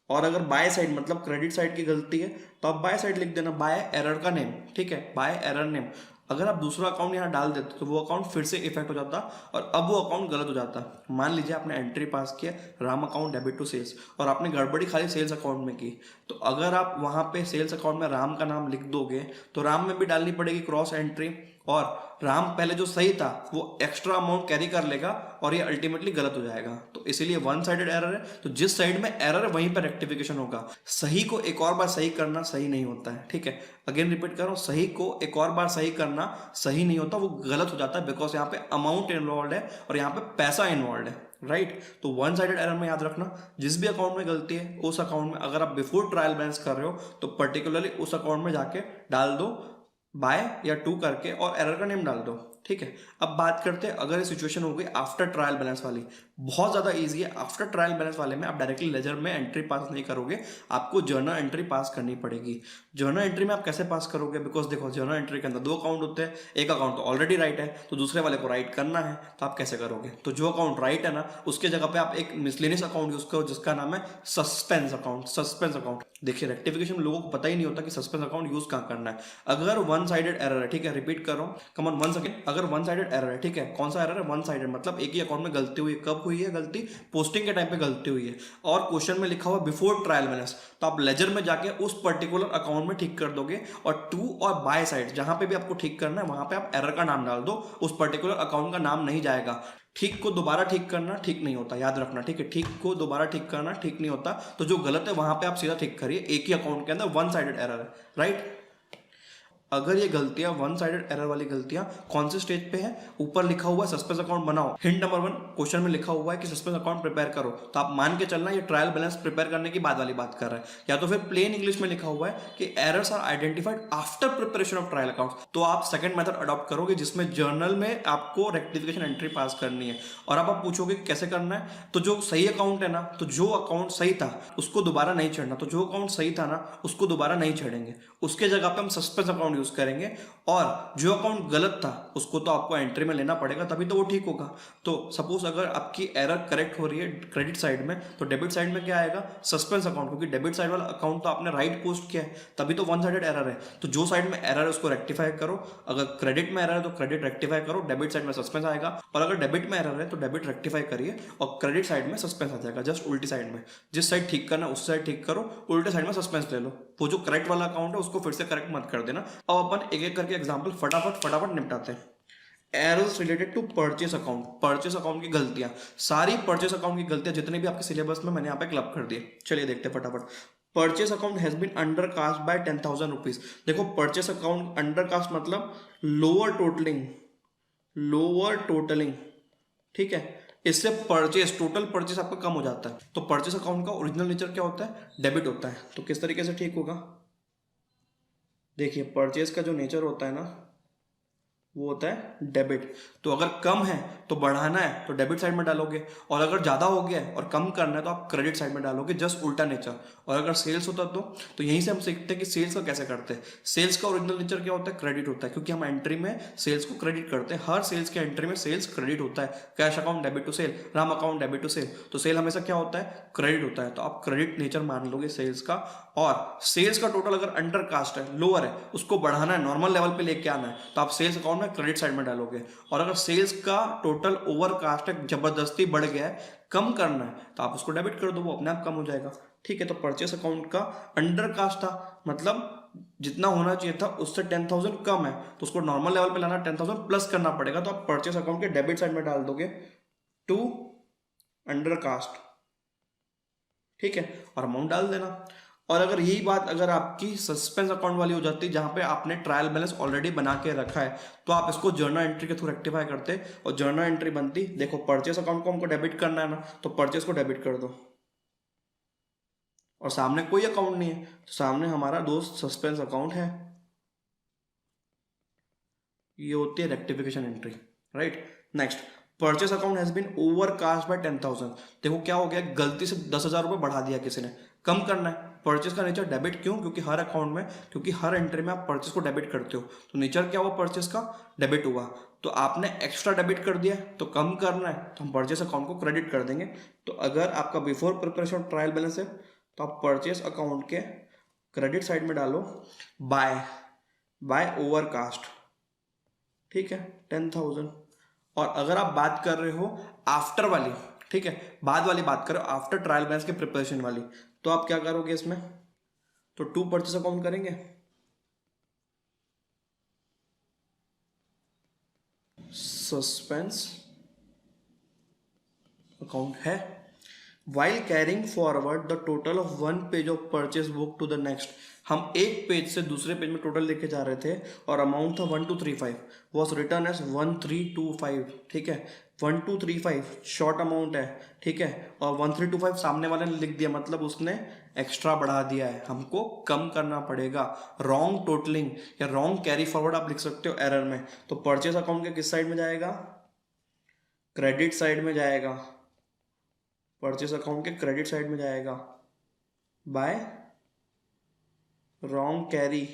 और अगर बाय साइड मतलब क्रेडिट साइड की गलती है तो आप बाय साइड लिख देना, बाय एरर का नेम। ठीक है, बाय एरर नेम। अगर आप दूसरा अकाउंट यहाँ डाल देते तो वो अकाउंट फिर से इफेक्ट हो जाता और अब वो अकाउंट गलत हो जाता। मान लीजिए आपने एंट्री पास किया Ram account debit to sales और आपने गड़बड़ी खाली सेल्स अकाउंट में की, तो अगर आप वहाँ पे सेल्स अकाउंट में राम का नाम लिख दोगे तो राम में भी डालनी पड़ेगी क्रॉस एंट्री, और राम पहले जो सही था वो एक्स्ट्रा अमाउंट कैरी कर लेगा और ये अल्टीमेटली गलत हो जाएगा। तो इसीलिए वन साइडेड एरर है, तो जिस साइड में एरर है वहीं पर रेक्टिफिकेशन होगा। सही को एक और बार सही करना सही नहीं होता है। ठीक है, अगेन रिपीट कर रहा हूं, सही को एक और बार सही करना सही नहीं होता, वो गलत हो जाता है, बिकॉज यहाँ पे अमाउंट इन्वॉल्व है और यहाँ पे पैसा इन्वॉल्व है। राइट, तो वन साइडेड एरर में याद रखना, जिस भी अकाउंट में गलती है उस अकाउंट में अगर आप बिफोर ट्रायल बैलेंस कर रहे हो तो पर्टिकुलरली उस अकाउंट में जाके डाल दो बाय या टू करके और एरर का नेम डाल दो। ठीक है, अब बात करते हैं अगर ये सिचुएशन हो गई आफ्टर ट्रायल बैलेंस वाली। बहुत ज़्यादा इजी है। आफ्टर ट्रायल बैलेंस वाले में आप डायरेक्टली लेजर में एंट्री पास नहीं करोगे, आपको जर्नल एंट्री पास करनी पड़ेगी। जर्नल एंट्री में आप कैसे पास करोगे, बिकॉज देखो जर्नल एंट्री के अंदर 2 अकाउंट होते हैं, एक अकाउंट तो ऑलरेडी राइट है तो दूसरे वाले को राइट करना है, तो आप कैसे करोगे, तो जो अकाउंट राइट है ना उसके जगह पे आप एक मिसलेनियस अकाउंट यूज करो जिसका नाम है सस्पेंस अकाउंट। सस्पेंस अकाउंट, देखिए रेक्टिफिकेशन लोगों को पता ही नहीं होता कि सस्पेंस अकाउंट यूज कहाँ करना है। अगर वन साइडेड एरर है, ठीक है, रिपीट कर रहा हूँ, कम ऑन वन सेकंड, अगर वन साइडेड एरर है, ठीक है, कौन सा एरर है, वन साइडेड, मतलब एक ही अकाउंट में गलती हुई। कब हुई है गलती, पोस्टिंग के टाइम पे गलती हुई है और क्वेश्चन में लिखा हुआ बिफोर ट्रायल बैलेंस, तो आप लेजर में जाके उस पर्टिकुलर अकाउंट में ठीक कर दोगे और टू और बाय साइड जहां पे भी आपको ठीक करना है वहां पे आप एरर का नाम डाल दो, उस पर्टिकुलर अकाउंट का नाम नहीं जाएगा। ठीक को दोबारा ठीक करना ठीक नहीं होता, याद रखना, ठीक है। ठीक को दोबारा ठीक करना ठीक नहीं होता, तो जो गलत है वहां पे आप सीधा ठीक करिए। एक ही अकाउंट के अंदर वन साइडेड एरर है, राइट। अगर ये गलतियां वन साइडेड एरर वाली गलतियां कौन से स्टेज पे है, ऊपर लिखा हुआ है सस्पेंस अकाउंट बनाओ, हिंट नंबर 1 क्वेश्चन में लिखा हुआ है कि सस्पेंस अकाउंट प्रिपेयर करो, तो आप मान के चलना ये ट्रायल बैलेंस प्रिपेयर करने की बाद वाली बात कर रहा है। या तो फिर प्लेन इंग्लिश में लिखा हुआ है कि errors are identified after preparation of trial account, तो आप सेकंड मेथड अडॉप्ट करोगे जिसमें जर्नल में आपको रेक्टिफिकेशन एंट्री पास करनी है। और अब आप पूछोगे कैसे करना है, तो जो सही अकाउंट है ना, तो जो अकाउंट सही था उसको दोबारा नहीं चढ़ना, तो जो अकाउंट सही था ना उसको दोबारा नहीं चढ़ेंगे, उसके जगह पे हम सस्पेंस अकाउंट यूज करेंगे। और जो अकाउंट गलत था उसको तो आपको एंट्री में लेना पड़ेगा, तभी तो वो ठीक होगा। तो सपोज अगर आपकी एरर करेक्ट हो रही है क्रेडिट साइड में, तो डेबिट साइड में क्या आएगा, सस्पेंस अकाउंट, क्योंकि डेबिट साइड वाला अकाउंट तो आपने राइट पोस्ट किया है, तभी तो वन साइडेड एरर है। तो जो साइड में एरर है उसको रेक्टिफाई करो, अगर क्रेडिट में एरर है तो क्रेडिट रेक्टिफाई करो, डेबिट साइड में सस्पेंस आएगा। और अगर डेबिट में एरर है तो डेबिट रेक्टिफाई करिए और क्रेडिट साइड में सस्पेंस आ जाएगा, जस्ट उल्टी साइड में। जिस साइड ठीक करना है उस साइड ठीक करो, उल्टे साइड में सस्पेंस ले लो। वो जो करेक्ट वाला अकाउंट है उसको फिर से करेक्ट मत कर देना। अब अपन एक एक करके एग्जांपल फटाफट निपटाते हैं। Errors related to purchase account, purchase account की गलतियां, सारी परचेस अकाउंट की गलतियां जितने भी आपके सिलेबस में मैंने यहाँ पे क्लब कर दिए। चलिए देखते हैं फटाफट। Purchase account has been under cast by 10,000 rupees. देखो परचेस अकाउंट अंडर कास्ट मतलब लोअर टोटलिंग, ठीक है। इससे परचेस, टोटल परचेस आपका कम हो जाता है। तो परचेस अकाउंट का ओरिजिनल नेचर क्या होता है, डेबिट होता है। तो किस तरीके से ठीक होगा, देखिए परचेस का जो नेचर होता है ना वो होता है डेबिट। तो अगर कम है तो बढ़ाना है तो डेबिट साइड में डालोगे, और अगर ज़्यादा हो गया है और कम करना है तो आप क्रेडिट साइड में डालोगे, जस्ट उल्टा नेचर। और अगर सेल्स होता तो यहीं से हम सीखते हैं कि सेल्स का कैसे करते हैं। सेल्स का ओरिजिनल नेचर क्या होता है, क्रेडिट होता है, क्योंकि हम एंट्री में सेल्स को क्रेडिट करते हैं। हर सेल्स के एंट्री में सेल्स क्रेडिट होता है। Cash account debit to sale, Ram account debit to sale, तो सेल हमेशा क्या होता है, क्रेडिट होता है। तो आप क्रेडिट नेचर मान लोगे सेल्स का। और सेल्स का टोटल अगर अंडर कास्ट है, लोअर है, उसको बढ़ाना है, नॉर्मल लेवल पे लेके आना है, तो आप सेल्स अकाउंट में क्रेडिट साइड में डालोगे। और अगर सेल्स का टोटल ओवर कास्ट है, जबरदस्ती बढ़ गया है, कम करना है, तो आप उसको डेबिट कर दो, वो अपने आप कम हो जाएगा। ठीक है। तो परचेस अकाउंट का अंडर कास्ट था, मतलब जितना होना चाहिए था उससे 10,000 कम है, तो उसको नॉर्मल लेवल पे लाना, 10,000 प्लस करना पड़ेगा। तो आप परचेस अकाउंट के डेबिट साइड में डाल दोगे टू अंडर कास्ट, ठीक है, और अमाउंट डाल देना। और अगर यही बात अगर आपकी सस्पेंस अकाउंट वाली हो जाती जहां पे आपने ट्रायल बैलेंस ऑलरेडी बना के रखा है, तो आप इसको जर्नल एंट्री के थ्रू रेक्टिफाई करते, और जर्नल एंट्री बनती, देखो परचेस अकाउंट को हमको डेबिट करना है ना, तो परचेस को डेबिट कर दो, और सामने कोई अकाउंट नहीं है तो सामने हमारा दोस्त सस्पेंस अकाउंट है। ये होती है rectification entry, right. Next, purchase account has been overcast by 10,000। देखो क्या हो गया, गलती से 10,000 रुपये बढ़ा दिया किसी ने, कम करना है। परचेस का नेचर डेबिट, क्यों, क्योंकि हर अकाउंट में, क्योंकि हर एंट्री में आप परचेस को डेबिट करते हो, तो नेचर क्या हुआ, परचेस का डेबिट हुआ। तो आपने एक्स्ट्रा डेबिट कर दिया, तो कम करना है तो हम परचेस अकाउंट को क्रेडिट कर देंगे। तो अगर आपका बिफोर प्रिपरेशन ट्रायल बैलेंस है तो आप परचेस अकाउंट के क्रेडिट साइड में डालो बाय ओवरकास्ट, ठीक है, 10,000। और अगर आप बात कर रहे हो आफ्टर वाली, ठीक है, बाद वाली बात करो, आफ्टर ट्रायल बैलेंस के प्रिपरेशन वाली, तो आप क्या करोगे इसमें, तो 2 परचेस अकाउंट करेंगे, सस्पेंस अकाउंट है, while carrying forward the total of one page of purchase book to the next। हम एक पेज से दूसरे पेज में टोटल लेके जा रहे थे और अमाउंट था 1235, वॉज रिटर्न एज 1325, ठीक है। 1235 शॉर्ट अमाउंट है, ठीक है, और 1325 सामने वाले ने लिख दिया, मतलब उसने एक्स्ट्रा बढ़ा दिया है, हमको कम करना पड़ेगा। रॉन्ग टोटलिंग या रॉन्ग कैरी फॉरवर्ड आप लिख सकते हो एरर में। तो परचेस अकाउंट के किस साइड में जाएगा, क्रेडिट साइड में जाएगा, परचेस अकाउंट के क्रेडिट साइड में जाएगा बाय रॉन्ग कैरी,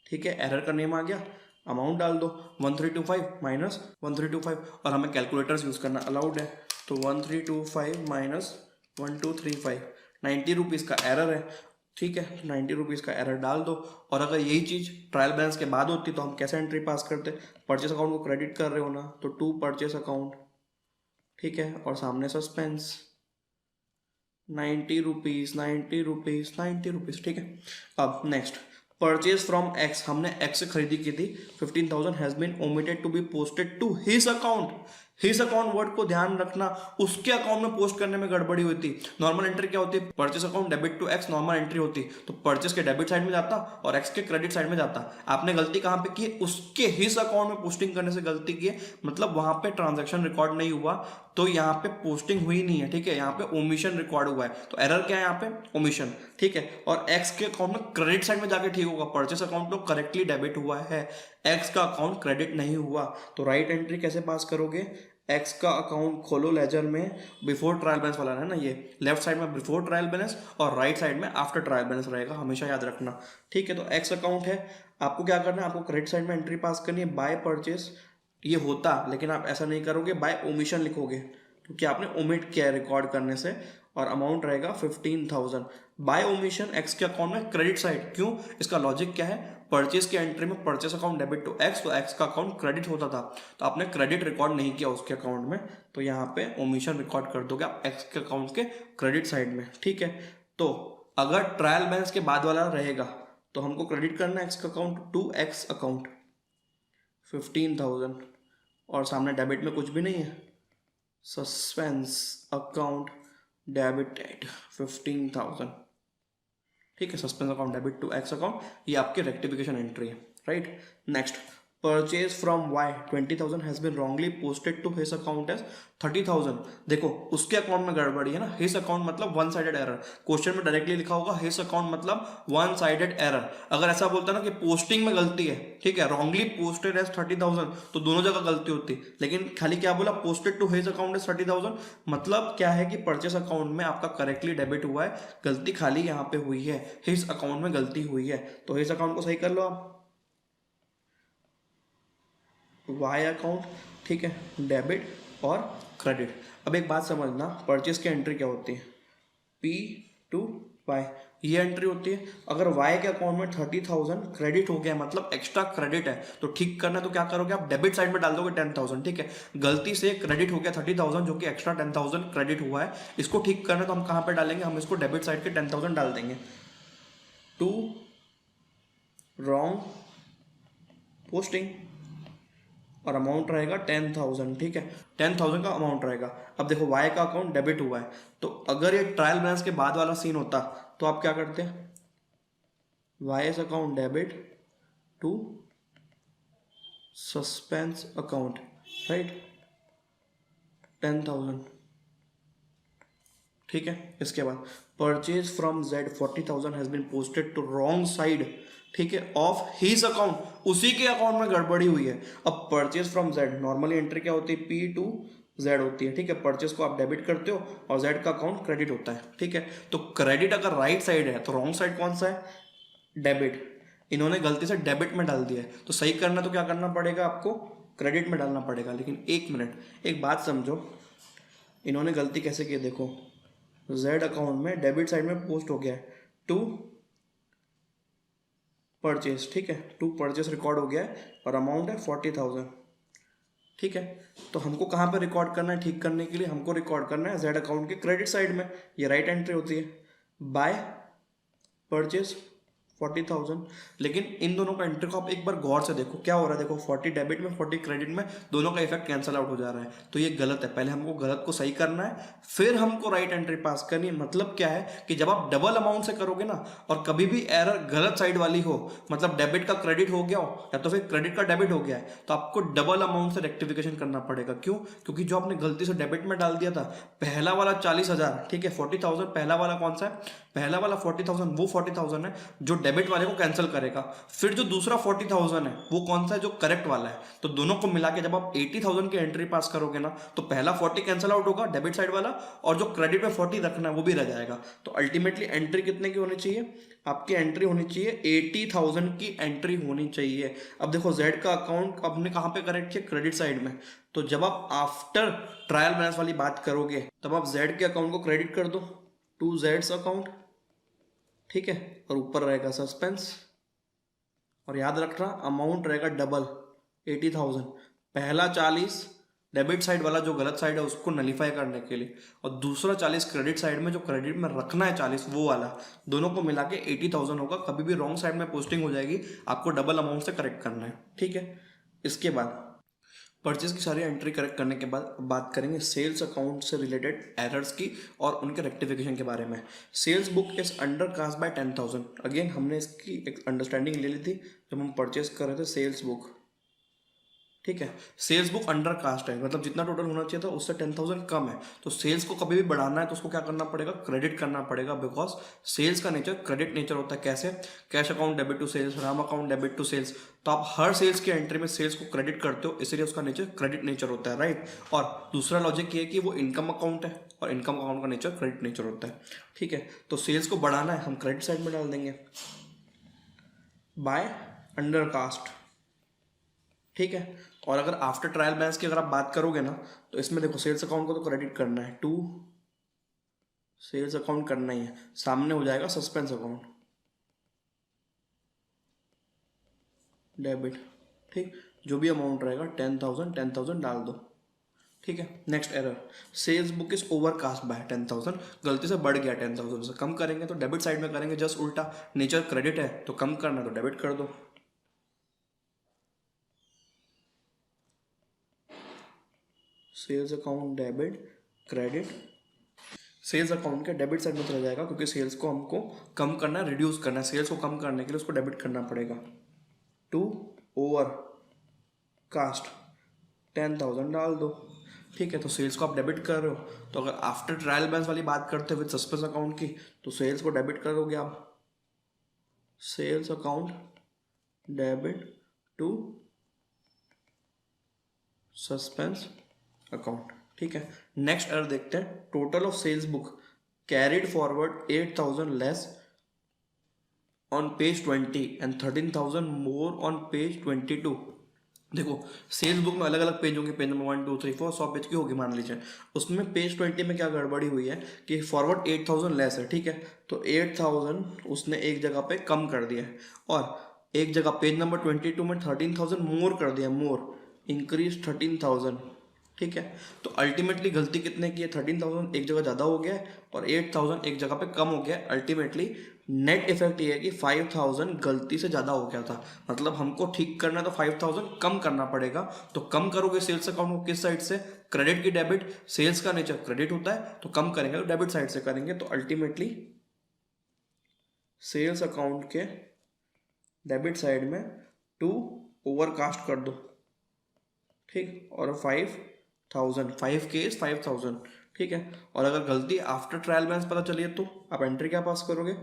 ठीक है। एरर का नेम आ गया, अमाउंट डाल दो 1325 माइनस 1325, और हमें कैलकुलेटर्स यूज करना अलाउड है। तो 1325 माइनस 1235, 90 रुपीज़ का एरर है, ठीक है, 90 रुपीज़ का एरर डाल दो। और अगर यही चीज़ ट्रायल बैलेंस के बाद होती तो हम कैसे एंट्री पास करते, परचेस अकाउंट को क्रेडिट कर रहे हो ना, तो 2 परचेस अकाउंट, ठीक है, और सामने सस्पेंस 90 रुपीज़ 90 रुपीज़ 90 रुपीज़, ठीक है। अब नेक्स्ट, परचेज फ्रॉम एक्स, हमने एक्स से खरीदी की थी, 15,000 has been omitted to be posted to his account. His account word को ध्यान रखना, उसके अकाउंट में पोस्ट करने में गड़बड़ी हुई थी। नॉर्मल एंट्री क्या होती है, purchase account debit to X normal entry होती, तो परचेस के डेबिट साइड में जाता और एक्स के क्रेडिट साइड में जाता। आपने गलती कहां पे की, उसके हिस अकाउंट में पोस्टिंग करने से गलती की है, मतलब वहां पे ट्रांजेक्शन रिकॉर्ड नहीं हुआ, तो यहाँ पे पोस्टिंग हुई नहीं है, ठीक है, यहाँ पे ओमिशन रिकॉर्ड हुआ है, तो एरर क्या है यहाँ पे, ओमिशन, ठीक है। और एक्स के अकाउंट में क्रेडिट साइड में जाके ठीक होगा, परचेस अकाउंट तो करेक्टली डेबिट हुआ है, एक्स का अकाउंट क्रेडिट नहीं हुआ, तो राइट एंट्री कैसे पास करोगे, एक्स का अकाउंट खोलो लेजर में, बिफोर ट्रायल बैलेंस वाला है ना ये, लेफ्ट साइड में बिफोर ट्रायल बैलेंस और राइट साइड में आफ्टर ट्रायल बैलेंस रहेगा, हमेशा याद रखना, ठीक है। तो एक्स अकाउंट है, आपको क्या करना है, आपको क्रेडिट साइड में एंट्री पास करनी है बाय परचेस, ये होता लेकिन आप ऐसा नहीं करोगे, बाय ओमिशन लिखोगे क्योंकि आपने ओमिट किया है रिकॉर्ड करने से, और अमाउंट रहेगा 15,000 बाय ओमिशन एक्स के अकाउंट में क्रेडिट साइड। क्यों, इसका लॉजिक क्या है, परचेस की एंट्री में purchase account debit to X, तो एक्स का अकाउंट क्रेडिट होता था, तो आपने क्रेडिट रिकॉर्ड नहीं किया उसके अकाउंट में, तो यहाँ पे ओमिशन रिकॉर्ड कर दोगे आप एक्स के अकाउंट के क्रेडिट साइड में, ठीक है। तो अगर ट्रायल बैलेंस के बाद वाला रहेगा तो हमको क्रेडिट करना है एक्स का अकाउंट टू एक्स अकाउंट 15,000, और सामने डेबिट में कुछ भी नहीं है, सस्पेंस अकाउंट डेबिटेड 15,000, ठीक है, suspense account debit to X account, ये आपकी रेक्टिफिकेशन एंट्री है, right. Next, purchase from Y 20,000 has been wrongly posted to his account as 30,000। देखो उसके अकाउंट में गड़बड़ी है ना, हिस अकाउंट मतलब वन साइडेड एरर, क्वेश्चन में डायरेक्टली लिखा होगा हिस अकाउंट मतलब वन साइडेड एरर। अगर ऐसा बोलता ना कि पोस्टिंग में गलती है, ठीक है, रॉन्गली पोस्टेड एज 30,000, तो दोनों जगह गलती होती, लेकिन खाली क्या बोला, posted to his account as 30,000, मतलब क्या है कि परचेस अकाउंट में आपका करेक्टली डेबिट हुआ है, गलती खाली यहाँ पे हुई है, हिस अकाउंट में गलती हुई है, तो हिस अकाउंट को सही कर लो आप, वाई अकाउंट, ठीक है, डेबिट और क्रेडिट। अब एक बात समझना, परचेस की एंट्री क्या होती है, पी टू वाई, ये एंट्री होती है। अगर वाई के अकाउंट में 30,000 क्रेडिट हो गया मतलब एक्स्ट्रा क्रेडिट है, तो ठीक करना है तो क्या करोगे आप, डेबिट साइड में डाल दोगे 10,000, ठीक है। गलती से क्रेडिट हो गया 30,000 जो कि एक्स्ट्रा 10,000 क्रेडिट हुआ है, इसको ठीक करना तो हम कहाँ पे डालेंगे, हम इसको डेबिट साइड के 10,000 डाल देंगे, टू रॉन्ग पोस्टिंग, और अमाउंट रहेगा 10,000, ठीक है, 10,000 का अमाउंट रहेगा। अब देखो वाई का अकाउंट डेबिट हुआ है, तो अगर ये ट्रायल बैलेंस के बाद वाला सीन होता तो आप क्या करते हैं, Y account debit to suspense account, right, 10,000, ठीक है। इसके बाद purchase from Z 40,000 has been posted to wrong side, ठीक है, ऑफ हिज अकाउंट, उसी के अकाउंट में गड़बड़ी हुई है। अब purchase from Z, normally entry क्या होती है, पी टू जेड होती है, ठीक है, परचेज को आप डेबिट करते हो और जेड का अकाउंट क्रेडिट होता है, ठीक है। तो क्रेडिट अगर राइट साइड है तो रॉन्ग साइड कौन सा है, डेबिट, इन्होंने गलती से डेबिट में डाल दिया है, तो सही करना तो क्या करना पड़ेगा आपको, क्रेडिट में डालना पड़ेगा। लेकिन एक मिनट, एक बात समझो, इन्होंने गलती कैसे की, देखो जेड अकाउंट में डेबिट साइड में पोस्ट हो गया है टू परचेज, ठीक है, टू परचेज रिकॉर्ड हो गया है और अमाउंट है 40,000, ठीक है। तो हमको कहाँ पे रिकॉर्ड करना है, ठीक करने के लिए हमको रिकॉर्ड करना है जेड अकाउंट के क्रेडिट साइड में, ये राइट एंट्री होती है, बाय परचेज 40,000। लेकिन इन दोनों का एंट्री को आप एक बार गौर से देखो, क्या हो रहा है, देखो 40 डेबिट में 40 क्रेडिट में, दोनों का इफेक्ट कैंसिल आउट हो जा रहा है, तो ये गलत है। पहले हमको गलत को सही करना है, फिर हमको राइट एंट्री पास करनी है। मतलब क्या है कि जब आप डबल अमाउंट से करोगे ना, और कभी भी एरर गलत साइड वाली हो, मतलब डेबिट का क्रेडिट हो गया हो या तो फिर क्रेडिट का डेबिट हो गया है, तो आपको डबल अमाउंट से रेक्टिफिकेशन करना पड़ेगा। क्यों, क्योंकि जो आपने गलती से डेबिट में डाल दिया था, पहला वाला 40,000, ठीक है, 40,000 पहला वाला कौन सा है, पहला वाला 40,000 वो 40,000 है जो डेबिट वाले को कैंसिल करेगा, फिर जो दूसरा 40,000 है वो कौन सा है, जो करेक्ट वाला है। तो दोनों को मिला के जब आप 80,000 की एंट्री पास करोगे ना, तो पहला 40 कैंसिल आउट होगा डेबिट साइड वाला, और जो क्रेडिट में 40 रखना है वो भी रह जाएगा। तो अल्टीमेटली एंट्री कितने की होनी चाहिए, आपकी एंट्री होनी चाहिए 80,000 की एंट्री होनी चाहिए। अब देखो जेड का अकाउंट आपने कहाँ पे करेक्ट किया, क्रेडिट साइड में, तो जब आप आफ्टर ट्रायल बैलेंस वाली बात करोगे तब आप जेड के अकाउंट को क्रेडिट कर दो टू जेड्स अकाउंट, ठीक है, और ऊपर रहेगा सस्पेंस, और याद रखना अमाउंट रहेगा डबल 80,000, पहला 40 डेबिट साइड वाला जो गलत साइड है उसको नलीफाई करने के लिए, और दूसरा 40 क्रेडिट साइड में जो क्रेडिट में रखना है 40 वो वाला, दोनों को मिला के 80,000 होगा। कभी भी रॉन्ग साइड में पोस्टिंग हो जाएगी, आपको डबल अमाउंट से करेक्ट करना है, ठीक है। इसके बाद परचेज की सारी एंट्री करेक्ट करने के बाद बात करेंगे सेल्स अकाउंट से रिलेटेड एरर्स की और उनके रेक्टिफिकेशन के बारे में। Sales book is under cast by 10,000। Again हमने इसकी एक अंडरस्टैंडिंग ले ली थी जब हम परचेज कर रहे थे सेल्स बुक, ठीक है। सेल्स बुक अंडर कास्ट है, मतलब जितना टोटल होना चाहिए था उससे 10,000 कम है। तो सेल्स को कभी भी बढ़ाना है तो उसको क्या करना पड़ेगा, क्रेडिट करना पड़ेगा, बिकॉज सेल्स का नेचर क्रेडिट नेचर होता है। कैसे? Cash account debit to sales, Ram account debit to sales. तो आप हर सेल्स की एंट्री में सेल्स को क्रेडिट करते हो, इसलिए उसका नेचर क्रेडिट नेचर होता है, राइट। और दूसरा लॉजिक ये है कि वो इनकम अकाउंट है और इनकम अकाउंट का नेचर क्रेडिट नेचर होता है, ठीक है। तो सेल्स को बढ़ाना है, हम क्रेडिट साइड में डाल देंगे बाय अंडर कास्ट, ठीक है। और अगर आफ्टर ट्रायल बैलेंस की अगर आप बात करोगे ना, तो इसमें देखो सेल्स अकाउंट को तो क्रेडिट करना है, टू सेल्स अकाउंट करना ही है, सामने हो जाएगा सस्पेंस अकाउंट डेबिट, ठीक। जो भी अमाउंट रहेगा 10,000 डाल दो, ठीक है। Next error, sales book is overcast by 10,000। गलती से बढ़ गया 10,000 से, कम करेंगे तो डेबिट साइड में करेंगे, जस्ट उल्टा। नेचर क्रेडिट है तो कम करना है तो डेबिट कर दो। Sales account debit credit, sales account के डेबिट साइड में चला जाएगा क्योंकि सेल्स को हमको कम करना है, रिड्यूस करना है। सेल्स को कम करने के लिए उसको डेबिट करना पड़ेगा। टू ओवर कास्ट 10,000 डाल दो, ठीक है। तो सेल्स को आप डेबिट कर रहे हो, तो अगर आफ्टर ट्रायल बैलेंस वाली बात करते हैं विद सस्पेंस अकाउंट की, तो सेल्स को डेबिट करोगे आप, sales account debit to suspense account, ठीक है। नेक्स्ट एरर देखते हैं, total of sales book carried forward 8,000 less on page 20 and 13,000 more on page 22। देखो सेल्स बुक में अलग अलग पेज होंगे, पेज नंबर 1 2 3 4 100 पेज की होगी मान लीजिए। उसमें पेज 20 में क्या गड़बड़ी हुई है कि फॉरवर्ड 8,000 लेस है, ठीक है। तो 8,000 उसने एक जगह पे कम कर दिया है, और एक जगह पेज नंबर 22 में 13,000 मोर कर दिया, मोर इंक्रीज 13,000, ठीक है। तो अल्टीमेटली गलती कितने की है, 13,000 एक जगह ज़्यादा हो गया है और 8,000 एक जगह पे कम हो गया है। अल्टीमेटली नेट इफेक्ट ये है कि 5,000 गलती से ज़्यादा हो गया था, मतलब हमको ठीक करना है तो 5,000 कम करना पड़ेगा। तो कम करोगे सेल्स अकाउंट को किस साइड से, क्रेडिट की डेबिट, सेल्स का नेचर क्रेडिट होता है तो कम करेंगे तो डेबिट साइड से करेंगे। तो अल्टीमेटली सेल्स अकाउंट के डेबिट साइड में 2 ओवरकास्ट कर दो, ठीक। और 5,000 इज 5,000, ठीक है। और अगर गलती आफ्टर ट्रायल बैलेंस पता चली है तो आप एंट्री क्या पास करोगे,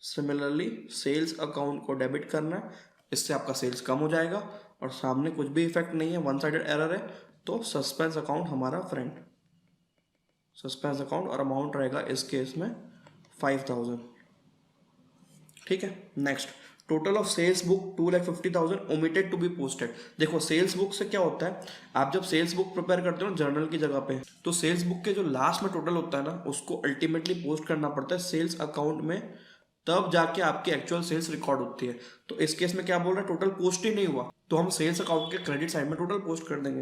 सिमिलरली सेल्स अकाउंट को डेबिट करना है, इससे आपका सेल्स कम हो जाएगा और सामने कुछ भी इफेक्ट नहीं है, वन साइडेड एरर है। तो सस्पेंस अकाउंट हमारा फ्रेंड, सस्पेंस अकाउंट, और अमाउंट रहेगा इस केस में 5,000, ठीक है। Next, total of sales book 2,50,000 omitted to be posted. देखो सेल्स बुक से क्या होता है, आप जब सेल्स बुक प्रिपेयर करते हो ना जर्नल की जगह पे, तो सेल्स बुक के जो लास्ट में टोटल होता है ना, उसको अल्टीमेटली पोस्ट करना पड़ता है सेल्स अकाउंट में, तब जाके आपकी एक्चुअल सेल्स रिकॉर्ड होती है। तो इस केस में क्या बोल रहा है, टोटल पोस्ट ही नहीं हुआ, तो हम सेल्स अकाउंट के क्रेडिट साइड में टोटल पोस्ट कर देंगे।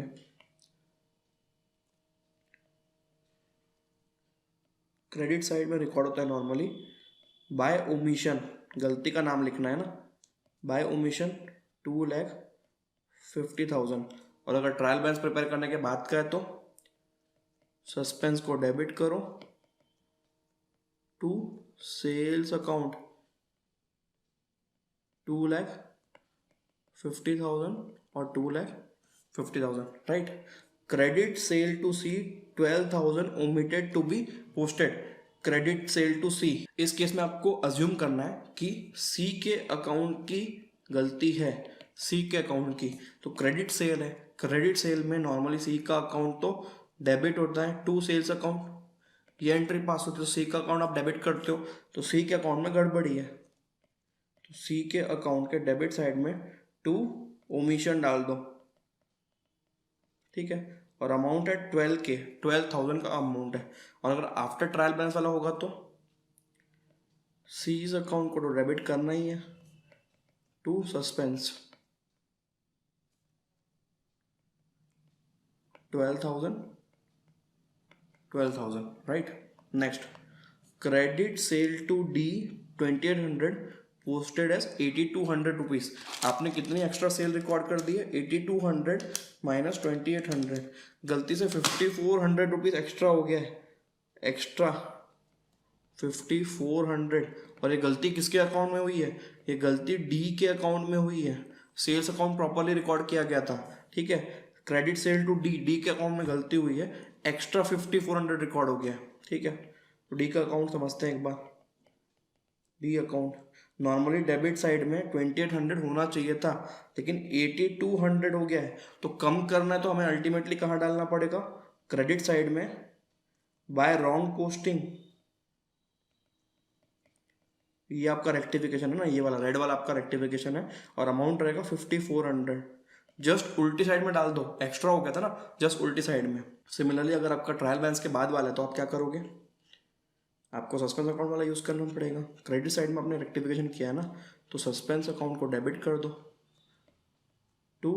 क्रेडिट साइड में रिकॉर्ड होता है नॉर्मली बाय ओमिशन, गलती का नाम लिखना है ना, बाय ओमिशन 2,50,000। और अगर ट्रायल बैलेंस प्रिपेयर करने के बात करें तो सस्पेंस को डेबिट करो टू सेल्स अकाउंट 2,50,000 और 2,50,000, right. Credit sale to C 12,000 omitted to be posted, credit sale to C. इस केस में आपको अज्यूम करना है कि सी के अकाउंट की गलती है, सी के अकाउंट की, तो क्रेडिट सेल है, क्रेडिट सेल में नॉर्मली सी का अकाउंट तो डेबिट होता है टू सेल्स अकाउंट, ये एंट्री पास होती है तो सी का अकाउंट आप डेबिट करते हो, तो सी के अकाउंट में गड़बड़ी है, तो सी के अकाउंट के डेबिट साइड में 2 ओमिशन डाल दो, ठीक है। और अमाउंट है 12,000 का अमाउंट है। और अगर आफ्टर ट्रायल बैलेंस वाला होगा तो सीज अकाउंट को तो डेबिट करना ही है to suspense 12,000, right. Next, credit sale to D 2,800 posted as 8,200 rupees. आपने कितनी एक्स्ट्रा सेल रिकॉर्ड कर दी है, 8,200, माइनस 2800, गलती से 5400 रुपीज़ एक्स्ट्रा हो गया है, एक्स्ट्रा 5400। और ये गलती किसके अकाउंट में हुई है? ये गलती डी के अकाउंट में हुई है। सेल्स अकाउंट प्रॉपरली रिकॉर्ड किया गया था, ठीक है, credit sale to D, D के अकाउंट में गलती हुई है, एक्स्ट्रा 5400 रिकॉर्ड हो गया, ठीक है। तो डी का अकाउंट समझते हैं एक बार। D account normally debit side में 2800 होना चाहिए था, लेकिन 8200 हो गया है। तो कम करना है तो हमें अल्टीमेटली कहाँ डालना पड़ेगा? क्रेडिट साइड में, बाय रॉन्ग पोस्टिंग। ये आपका रेक्टिफिकेशन है ना, ये वाला रेड वाला आपका रेक्टिफिकेशन है, और अमाउंट रहेगा 5400। जस्ट उल्टी साइड में डाल दो, एक्स्ट्रा हो गया था ना, जस्ट उल्टी साइड में। सिमिलरली अगर आपका ट्रायल बैलेंस के बाद वाला है तो आप क्या करोगे? आपको सस्पेंस अकाउंट वाला यूज़ करना पड़ेगा। क्रेडिट साइड में आपने रेक्टिफिकेशन किया है ना, तो सस्पेंस अकाउंट को डेबिट कर दो to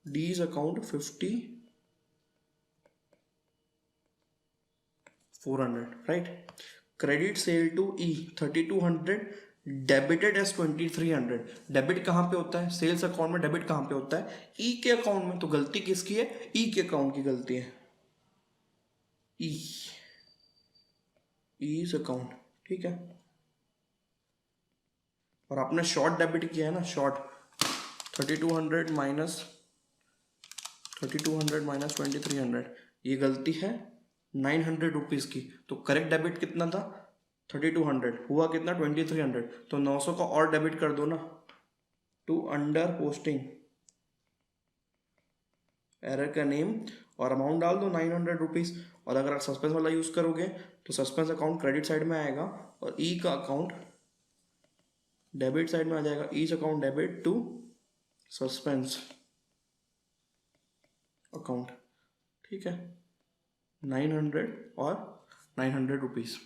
D's account 5400, right. Credit sale to E 3200, debited as 2300। Debit कहाँ पे होता है? सेल्स अकाउंट में डेबिट कहाँ पे होता है? ई के अकाउंट में। तो गलती किसकी है? ई के अकाउंट की गलती है, ई ईज अकाउंट, ठीक है। और आपने शॉर्ट डेबिट किया है ना, शॉर्ट 3200 माइनस 2300, ये गलती है 900 रुपीज़ की। तो करेक्ट डेबिट कितना था? 3200, हुआ कितना? 2300। तो 900 का और डेबिट कर दो ना, टू अंडर पोस्टिंग, एरर का नेम और अमाउंट डाल दो 900 रुपीज़। और अगर आप सस्पेंस वाला यूज़ करोगे तो सस्पेंस अकाउंट क्रेडिट साइड में आएगा और ई का अकाउंट डेबिट साइड में आ जाएगा। Each account debit to suspense account, ठीक है, 900 और 900 रुपीज़।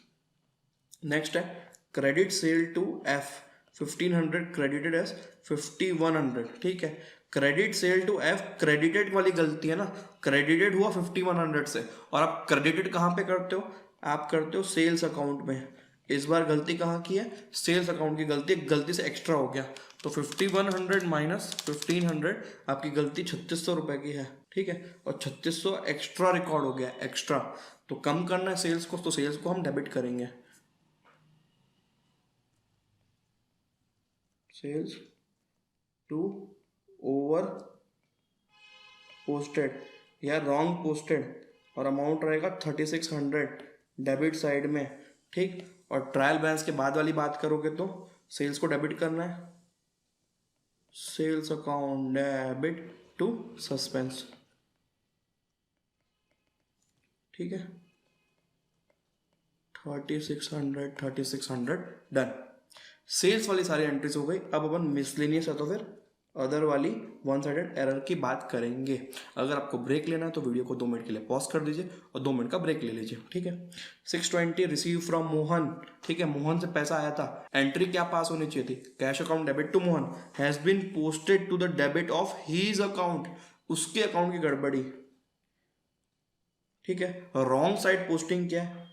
नेक्स्ट है credit sale to F 1500 credited as 5100, ठीक है। Credit sale to F, credited वाली गलती है ना, क्रेडिटेड हुआ 5100 से, और आप क्रेडिटेड कहाँ पे करते हो? आप करते हो सेल्स अकाउंट में। इस बार गलती कहाँ की है? सेल्स अकाउंट की गलती, गलती से एक्स्ट्रा हो गया। तो 5100 माइनस 1500, आपकी गलती 3600 रुपये की है, ठीक है। और 3600 एक्स्ट्रा रिकॉर्ड हो गया, एक्स्ट्रा। तो कम करना है सेल्स को, तो सेल्स को हम डेबिट करेंगे। सेल्स टू ओवर पोस्टेड या रॉन्ग पोस्टेड, और अमाउंट रहेगा 3600 डेबिट साइड में, ठीक। और ट्रायल बैलेंस के बाद वाली बात करोगे तो सेल्स को डेबिट करना है, sales account debit to suspense, ठीक है। 3600 डन। सेल्स वाली सारी एंट्रीज हो गई। अब अपन मिसलेनियस है तो फिर अदर वाली वन साइडेड एरर की बात करेंगे। अगर आपको ब्रेक लेना है तो वीडियो को 2 मिनट के लिए पॉज कर दीजिए और 2 मिनट का ब्रेक ले लीजिए, ठीक है। 620 रिसीव फ्रॉम मोहन, ठीक है, मोहन से पैसा आया था। एंट्री क्या पास होनी चाहिए थी? Cash account debit to Mohan has been posted to the debit of his account, उसके अकाउंट की गड़बड़ी, ठीक है। रॉन्ग साइड पोस्टिंग क्या है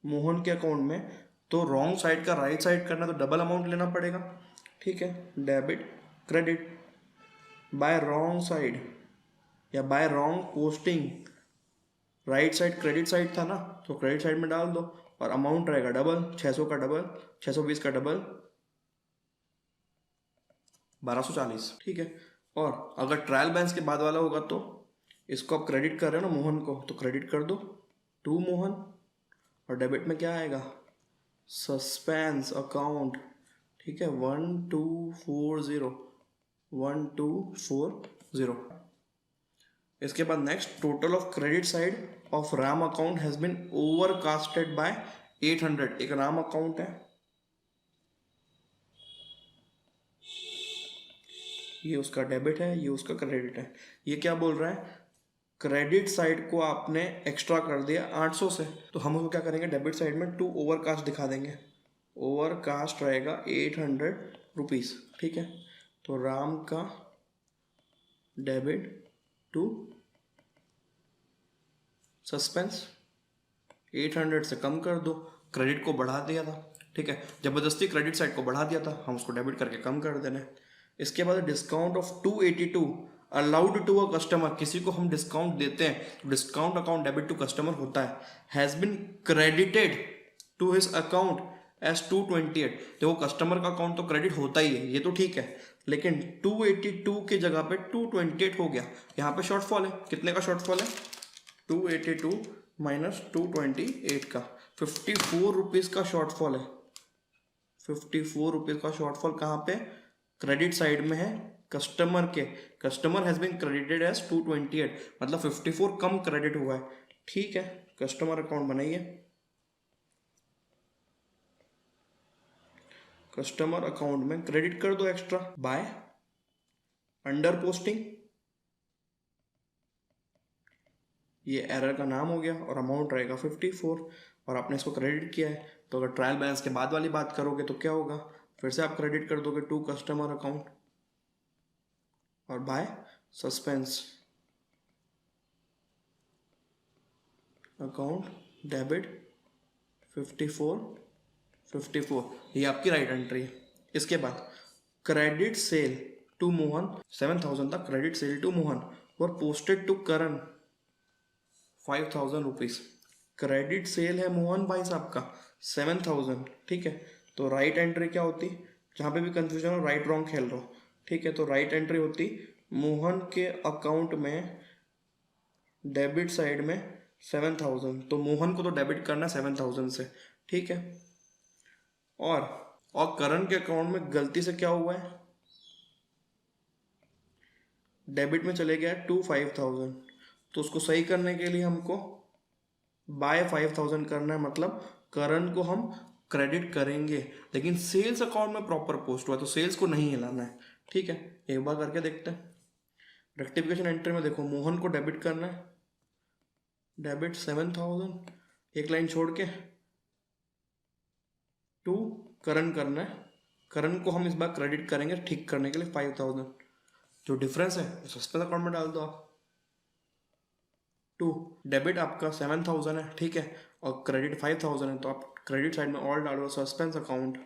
मोहन के अकाउंट में, तो रॉन्ग साइड का राइट साइड करना तो डबल अमाउंट लेना पड़ेगा, ठीक है। Debit credit by wrong side या by wrong posting, right side credit side था ना, तो क्रेडिट साइड में डाल दो और अमाउंट रहेगा डबल, 600 का डबल, 620 का डबल, 1240, ठीक है। और अगर ट्रायल बैलेंस के बाद वाला होगा तो इसको आप क्रेडिट कर रहे हो ना मोहन को, तो क्रेडिट कर दो टू मोहन, और डेबिट में क्या आएगा? सस्पेंस अकाउंट, ठीक है, 1240। इसके बाद next, total of credit side of Ram account has been overcasted by 800। एक राम अकाउंट है, ये उसका डेबिट है, ये उसका क्रेडिट है। ये क्या बोल रहा है? क्रेडिट साइड को आपने एक्स्ट्रा कर दिया 800 से, तो हम उसको क्या करेंगे? डेबिट साइड में टू ओवरकास्ट दिखा देंगे। ओवरकास्ट रहेगा 800 रुपीज़, ठीक है। तो राम का डेबिट टू सस्पेंस 800 से कम कर दो, क्रेडिट को बढ़ा दिया था, ठीक है, जबरदस्ती क्रेडिट साइड को बढ़ा दिया था, हम उसको डेबिट करके कम कर देना है। इसके बाद discount of 282, allowed to a customer, किसी को हम डिस्काउंट देते हैं, discount account debit to customer होता है। Has been credited to his account as 228, देखो कस्टमर का अकाउंट तो क्रेडिट होता ही है, ये तो ठीक है, लेकिन 282 की जगह पे 228 हो गया, यहाँ पे शॉर्टफॉल है, कितने का शॉर्टफॉल है, 282 माइनस 228 का 54 रुपीज़ का शॉर्टफॉल है। 54 रुपीज़ का शॉर्टफॉल कहाँ पे, क्रेडिट साइड में है, कस्टमर के, customer has been credited as 228, मतलब 54 कम क्रेडिट हुआ है, ठीक है। कस्टमर अकाउंट बनाइए, कस्टमर अकाउंट में क्रेडिट कर दो एक्स्ट्रा बाय अंडर पोस्टिंग, ये एरर का नाम हो गया और अमाउंट रहेगा 54 और आपने इसको क्रेडिट किया है। तो अगर ट्रायल बैलेंस के बाद वाली बात करोगे तो क्या होगा, फिर से आप क्रेडिट कर दोगे टू कस्टमर अकाउंट और बाय सस्पेंस अकाउंट डेबिट 54, ये आपकी राइट एंट्री है। इसके बाद क्रेडिट सेल टू मोहन 7000 था, क्रेडिट सेल टू मोहन और posted to Karan 5000 rupees, credit sale है मोहन भाई साहब का 7000, ठीक है। तो राइट एंट्री क्या होती, जहाँ पे भी कंफ्यूजन हो राइट रॉन्ग खेल रहा हो, ठीक है, तो राइट एंट्री होती मोहन के अकाउंट में डेबिट साइड में 7000, तो मोहन को तो डेबिट करना 7000 से, ठीक है। और करण के अकाउंट में गलती से क्या हुआ है, डेबिट में चले गया 5000, तो उसको सही करने के लिए हमको बाय 5000 करना है, मतलब करण को हम क्रेडिट करेंगे, लेकिन सेल्स अकाउंट में प्रॉपर पोस्ट हुआ तो सेल्स को नहीं हिलाना है, ठीक है। एक बार करके देखते हैं। रेक्टिफिकेशन एंट्री में देखो मोहन को डेबिट करना है, डेबिट 7000, एक लाइन छोड़ के टू करण करना है, करण को हम इस बार क्रेडिट करेंगे ठीक करने के लिए 5000, जो डिफरेंस है सस्पेंस अकाउंट में डाल दो आप। टू डेबिट आपका 7000 है, ठीक है, और क्रेडिट 5000 है, तो आप क्रेडिट साइड में ऑल डालो सस्पेंस अकाउंट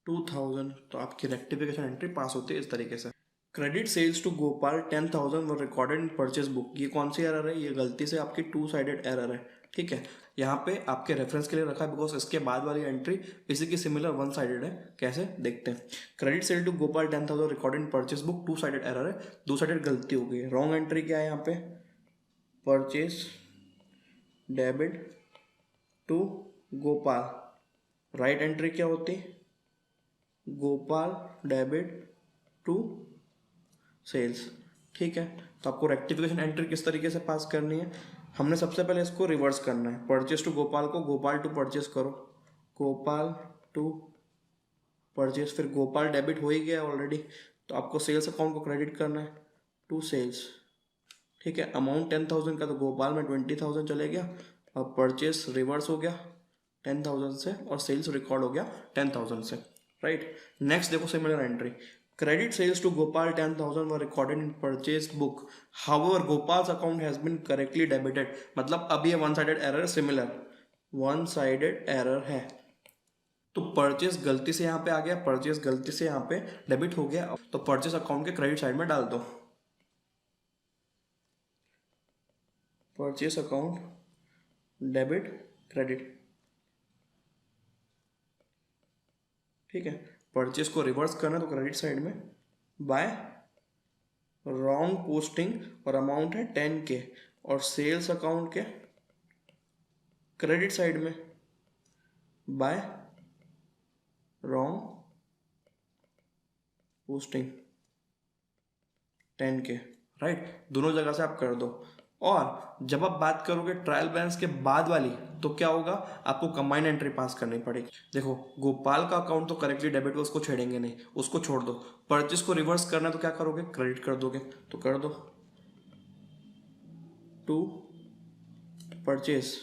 2000, तो आपकी रेक्टिफिकेशन एंट्री पास होती है इस तरीके से। Credit sales to Gopal 10,000 were recorded in purchase book, ये कौन सी एरर है, ये गलती से आपकी 2 साइडेड एरर है, ठीक है। यहाँ पे आपके रेफरेंस के लिए रखा है बिकॉज इसके बाद वाली एंट्री इसी की सिमिलर 1 साइडेड है, कैसे देखते हैं। Credit sale to Gopal 10,000 recorded in purchase book 2 sided error है, 2 साइडेड गलती हो गई है। रॉन्ग एंट्री क्या है यहाँ पे, purchase debit to Gopal, right entry क्या होती, गोपाल डेबिट टू सेल्स, ठीक है। तो आपको रेक्टिफिकेशन एंट्री किस तरीके से पास करनी है, हमने सबसे पहले इसको रिवर्स करना है, परचेज टू गोपाल को गोपाल टू परचेज करो, गोपाल टू परचेज, फिर गोपाल डेबिट हो ही गया ऑलरेडी, तो आपको सेल्स अकाउंट को क्रेडिट करना है टू सेल्स, ठीक है। अमाउंट 10,000 का, तो गोपाल में 20,000 चले गया, और परचेज रिवर्स हो गया 10,000 से और सेल्स रिकॉर्ड हो गया 10,000 से, राइट। नेक्स्ट देखो similar entry, credit sales to Gopal 10,000 were recorded in purchase book, however Gopal's account has been correctly debited, मतलब अब ये one sided error similar one sided error है, तो परचेस गलती से यहाँ पे आ गया, परचेस गलती से यहाँ पे डेबिट हो गया, तो परचेस अकाउंट के क्रेडिट साइड में डाल दो, परचेस अकाउंट डेबिट क्रेडिट, ठीक है। परचेस को रिवर्स करना तो क्रेडिट साइड में बाय रॉन्ग पोस्टिंग और अमाउंट है 10K, और सेल्स अकाउंट के क्रेडिट साइड में bye wrong posting 10K, right. दोनों जगह से आप कर दो। और जब आप बात करोगे ट्रायल बैलेंस के बाद वाली, तो क्या होगा, आपको कंबाइंड एंट्री पास करनी पड़ेगी। देखो गोपाल का अकाउंट तो करेक्टली डेबिट हुआ, उसको छेड़ेंगे नहीं, उसको छोड़ दो। परचेस को रिवर्स करना है तो क्या करोगे, क्रेडिट कर दोगे, तो कर दो टू परचेस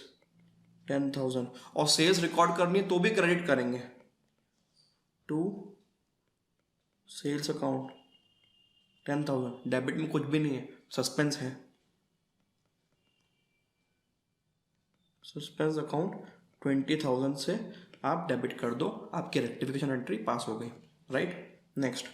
10,000, और सेल्स रिकॉर्ड करनी है तो भी क्रेडिट करेंगे टू सेल्स अकाउंट 10,000, डेबिट में कुछ भी नहीं है, सस्पेंस है, सस्पेंस अकाउंट 20,000 से आप डेबिट कर दो, आपकी रेक्टिफिकेशन एंट्री पास हो गई, right. Next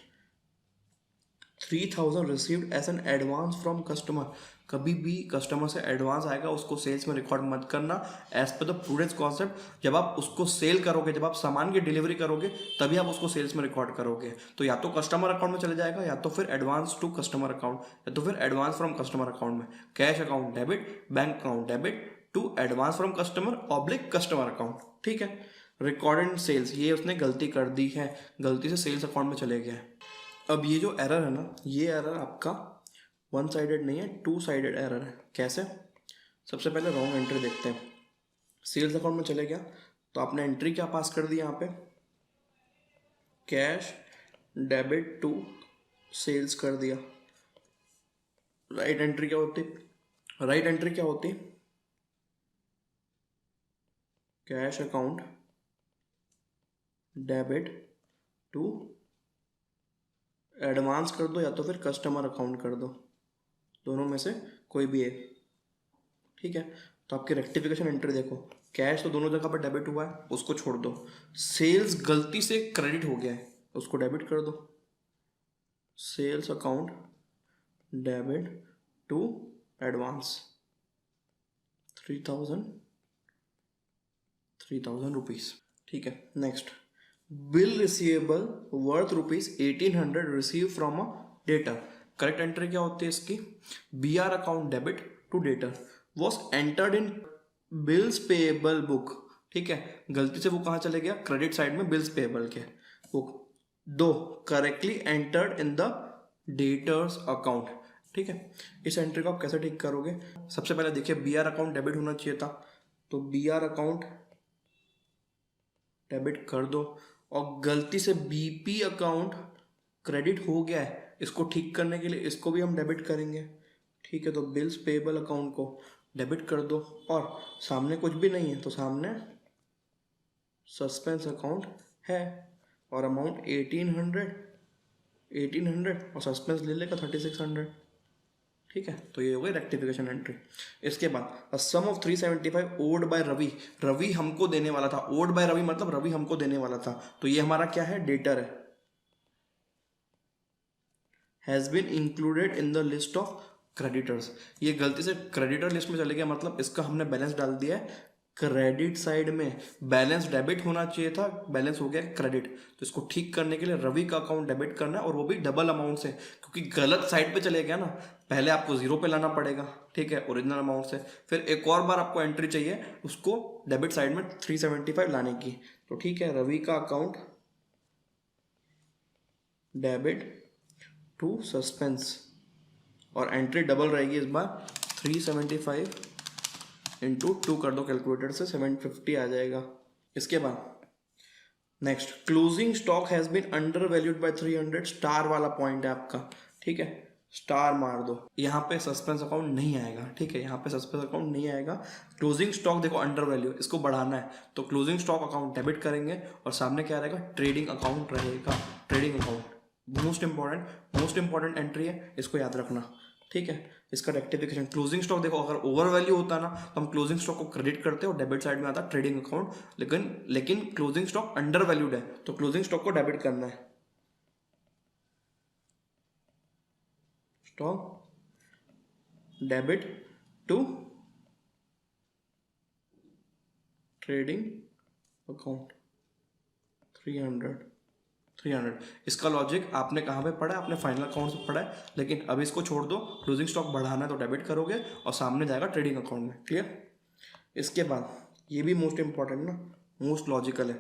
3000 received as an advance from customer. कभी भी कस्टमर से एडवांस आएगा उसको सेल्स में रिकॉर्ड मत करना, as per the prudence concept. जब आप उसको सेल करोगे, जब आप सामान की डिलीवरी करोगे, तभी आप उसको सेल्स में रिकॉर्ड करोगे। तो या तो कस्टमर अकाउंट में चले जाएगा, या तो फिर एडवांस टू कस्टमर अकाउंट, या तो फिर एडवांस फ्रॉम कस्टमर अकाउंट में। Cash account debit, bank account debit to advance from customer oblique customer account. ठीक है। रिकॉर्डेड सेल्स, ये उसने गलती कर दी है, गलती से सेल्स अकाउंट में चले गया है। अब ये जो एरर है ना, ये एरर आपका वन साइडेड नहीं है, टू साइडेड एरर है। कैसे? सबसे पहले रॉन्ग एंट्री देखते हैं। सेल्स अकाउंट में चले गया तो आपने एंट्री क्या पास कर दी यहाँ पे? कैश डेबिट टू सेल्स कर दिया। राइट एंट्री क्या होती? राइट एंट्री क्या होती? Cash account debit to advance कर दो, या तो फिर कस्टमर अकाउंट कर दो, दोनों में से कोई भी एक। ठीक है। तो आपकी रेक्टिफिकेशन एंट्री देखो, कैश तो दोनों जगह पर डेबिट हुआ है, उसको छोड़ दो। सेल्स गलती से क्रेडिट हो गया है, उसको डेबिट कर दो। Sales account debit to advance 3000 rupees. ठीक है। Next, bill receivable worth ₹1800 receive from a debtor. Correct entry क्या होती है इसकी? BR account debit to debtor was entered in bills payable book. ठीक है। गलती से वो कहाँ चले गया? क्रेडिट साइड में बिल्स पेएबल के बुक। दो, correctly entered in the debtors account. ठीक है। इस एंट्री को आप कैसे ठीक करोगे? सबसे पहले देखिए, BR अकाउंट डेबिट होना चाहिए था, तो BR अकाउंट डेबिट कर दो। और गलती से BP अकाउंट क्रेडिट हो गया है, इसको ठीक करने के लिए इसको भी हम डेबिट करेंगे। ठीक है। तो बिल्स पेएबल अकाउंट को डेबिट कर दो, और सामने कुछ भी नहीं है तो सामने सस्पेंस अकाउंट है, और अमाउंट 1800 और सस्पेंस ले लेगा 3600। ठीक है। तो ये हो गई रेक्टिफिकेशन एंट्री। इसके बाद sum of 375 owed by Ravi. Ravi हमको देने वाला था, ओड बाय रवि मतलब रवि हमको देने वाला था, तो ये हमारा क्या है? डेटर है। Has been included in the list of creditors. ये गलती से क्रेडिटर लिस्ट में चले गया, मतलब इसका हमने बैलेंस डाल दिया है क्रेडिट साइड में। बैलेंस डेबिट होना चाहिए था, बैलेंस हो गया क्रेडिट। तो इसको ठीक करने के लिए रवि का अकाउंट डेबिट करना है, और वो भी डबल अमाउंट से, क्योंकि गलत साइड पे चले गया ना। पहले आपको जीरो पे लाना पड़ेगा, ठीक है, ओरिजिनल अमाउंट से। फिर एक और बार आपको एंट्री चाहिए उसको डेबिट साइड में 375 लाने की। तो ठीक है, रवि का अकाउंट डेबिट टू सस्पेंस, और एंट्री डबल रहेगी इस बार। 375 इंटू 2 कर दो कैलकुलेटर से, 750 आ जाएगा। इसके बाद next, closing stock has been undervalued by 300। Star वाला पॉइंट है आपका। ठीक है, स्टार मार दो। यहाँ पे सस्पेंस अकाउंट नहीं आएगा। ठीक है, यहाँ पे सस्पेंस अकाउंट नहीं आएगा। क्लोजिंग स्टॉक देखो अंडर वैल्यू, इसको बढ़ाना है तो क्लोजिंग स्टॉक अकाउंट डेबिट करेंगे, और सामने क्या रहेगा? ट्रेडिंग अकाउंट रहेगा। Trading account most important entry है, इसको याद रखना। ठीक है। इसका रेक्टिफिकेशन, क्लोजिंग स्टॉक देखो अगर ओवर वैल्यू होता ना तो हम क्लोजिंग स्टॉक को क्रेडिट करते और डेबिट साइड में आता ट्रेडिंग अकाउंट, लेकिन क्लोजिंग स्टॉक अंडर वैल्यूड है तो क्लोजिंग स्टॉक को डेबिट करना है। Stock debit to trading account 300। इसका लॉजिक आपने कहाँ पे पढ़ा है? आपने फाइनल अकाउंट से पढ़ा है, लेकिन अभी इसको छोड़ दो। क्लोजिंग स्टॉक बढ़ाना है तो डेबिट करोगे और सामने जाएगा ट्रेडिंग अकाउंट में। क्लियर? इसके बाद ये भी मोस्ट इंपॉर्टेंट ना, मोस्ट लॉजिकल है।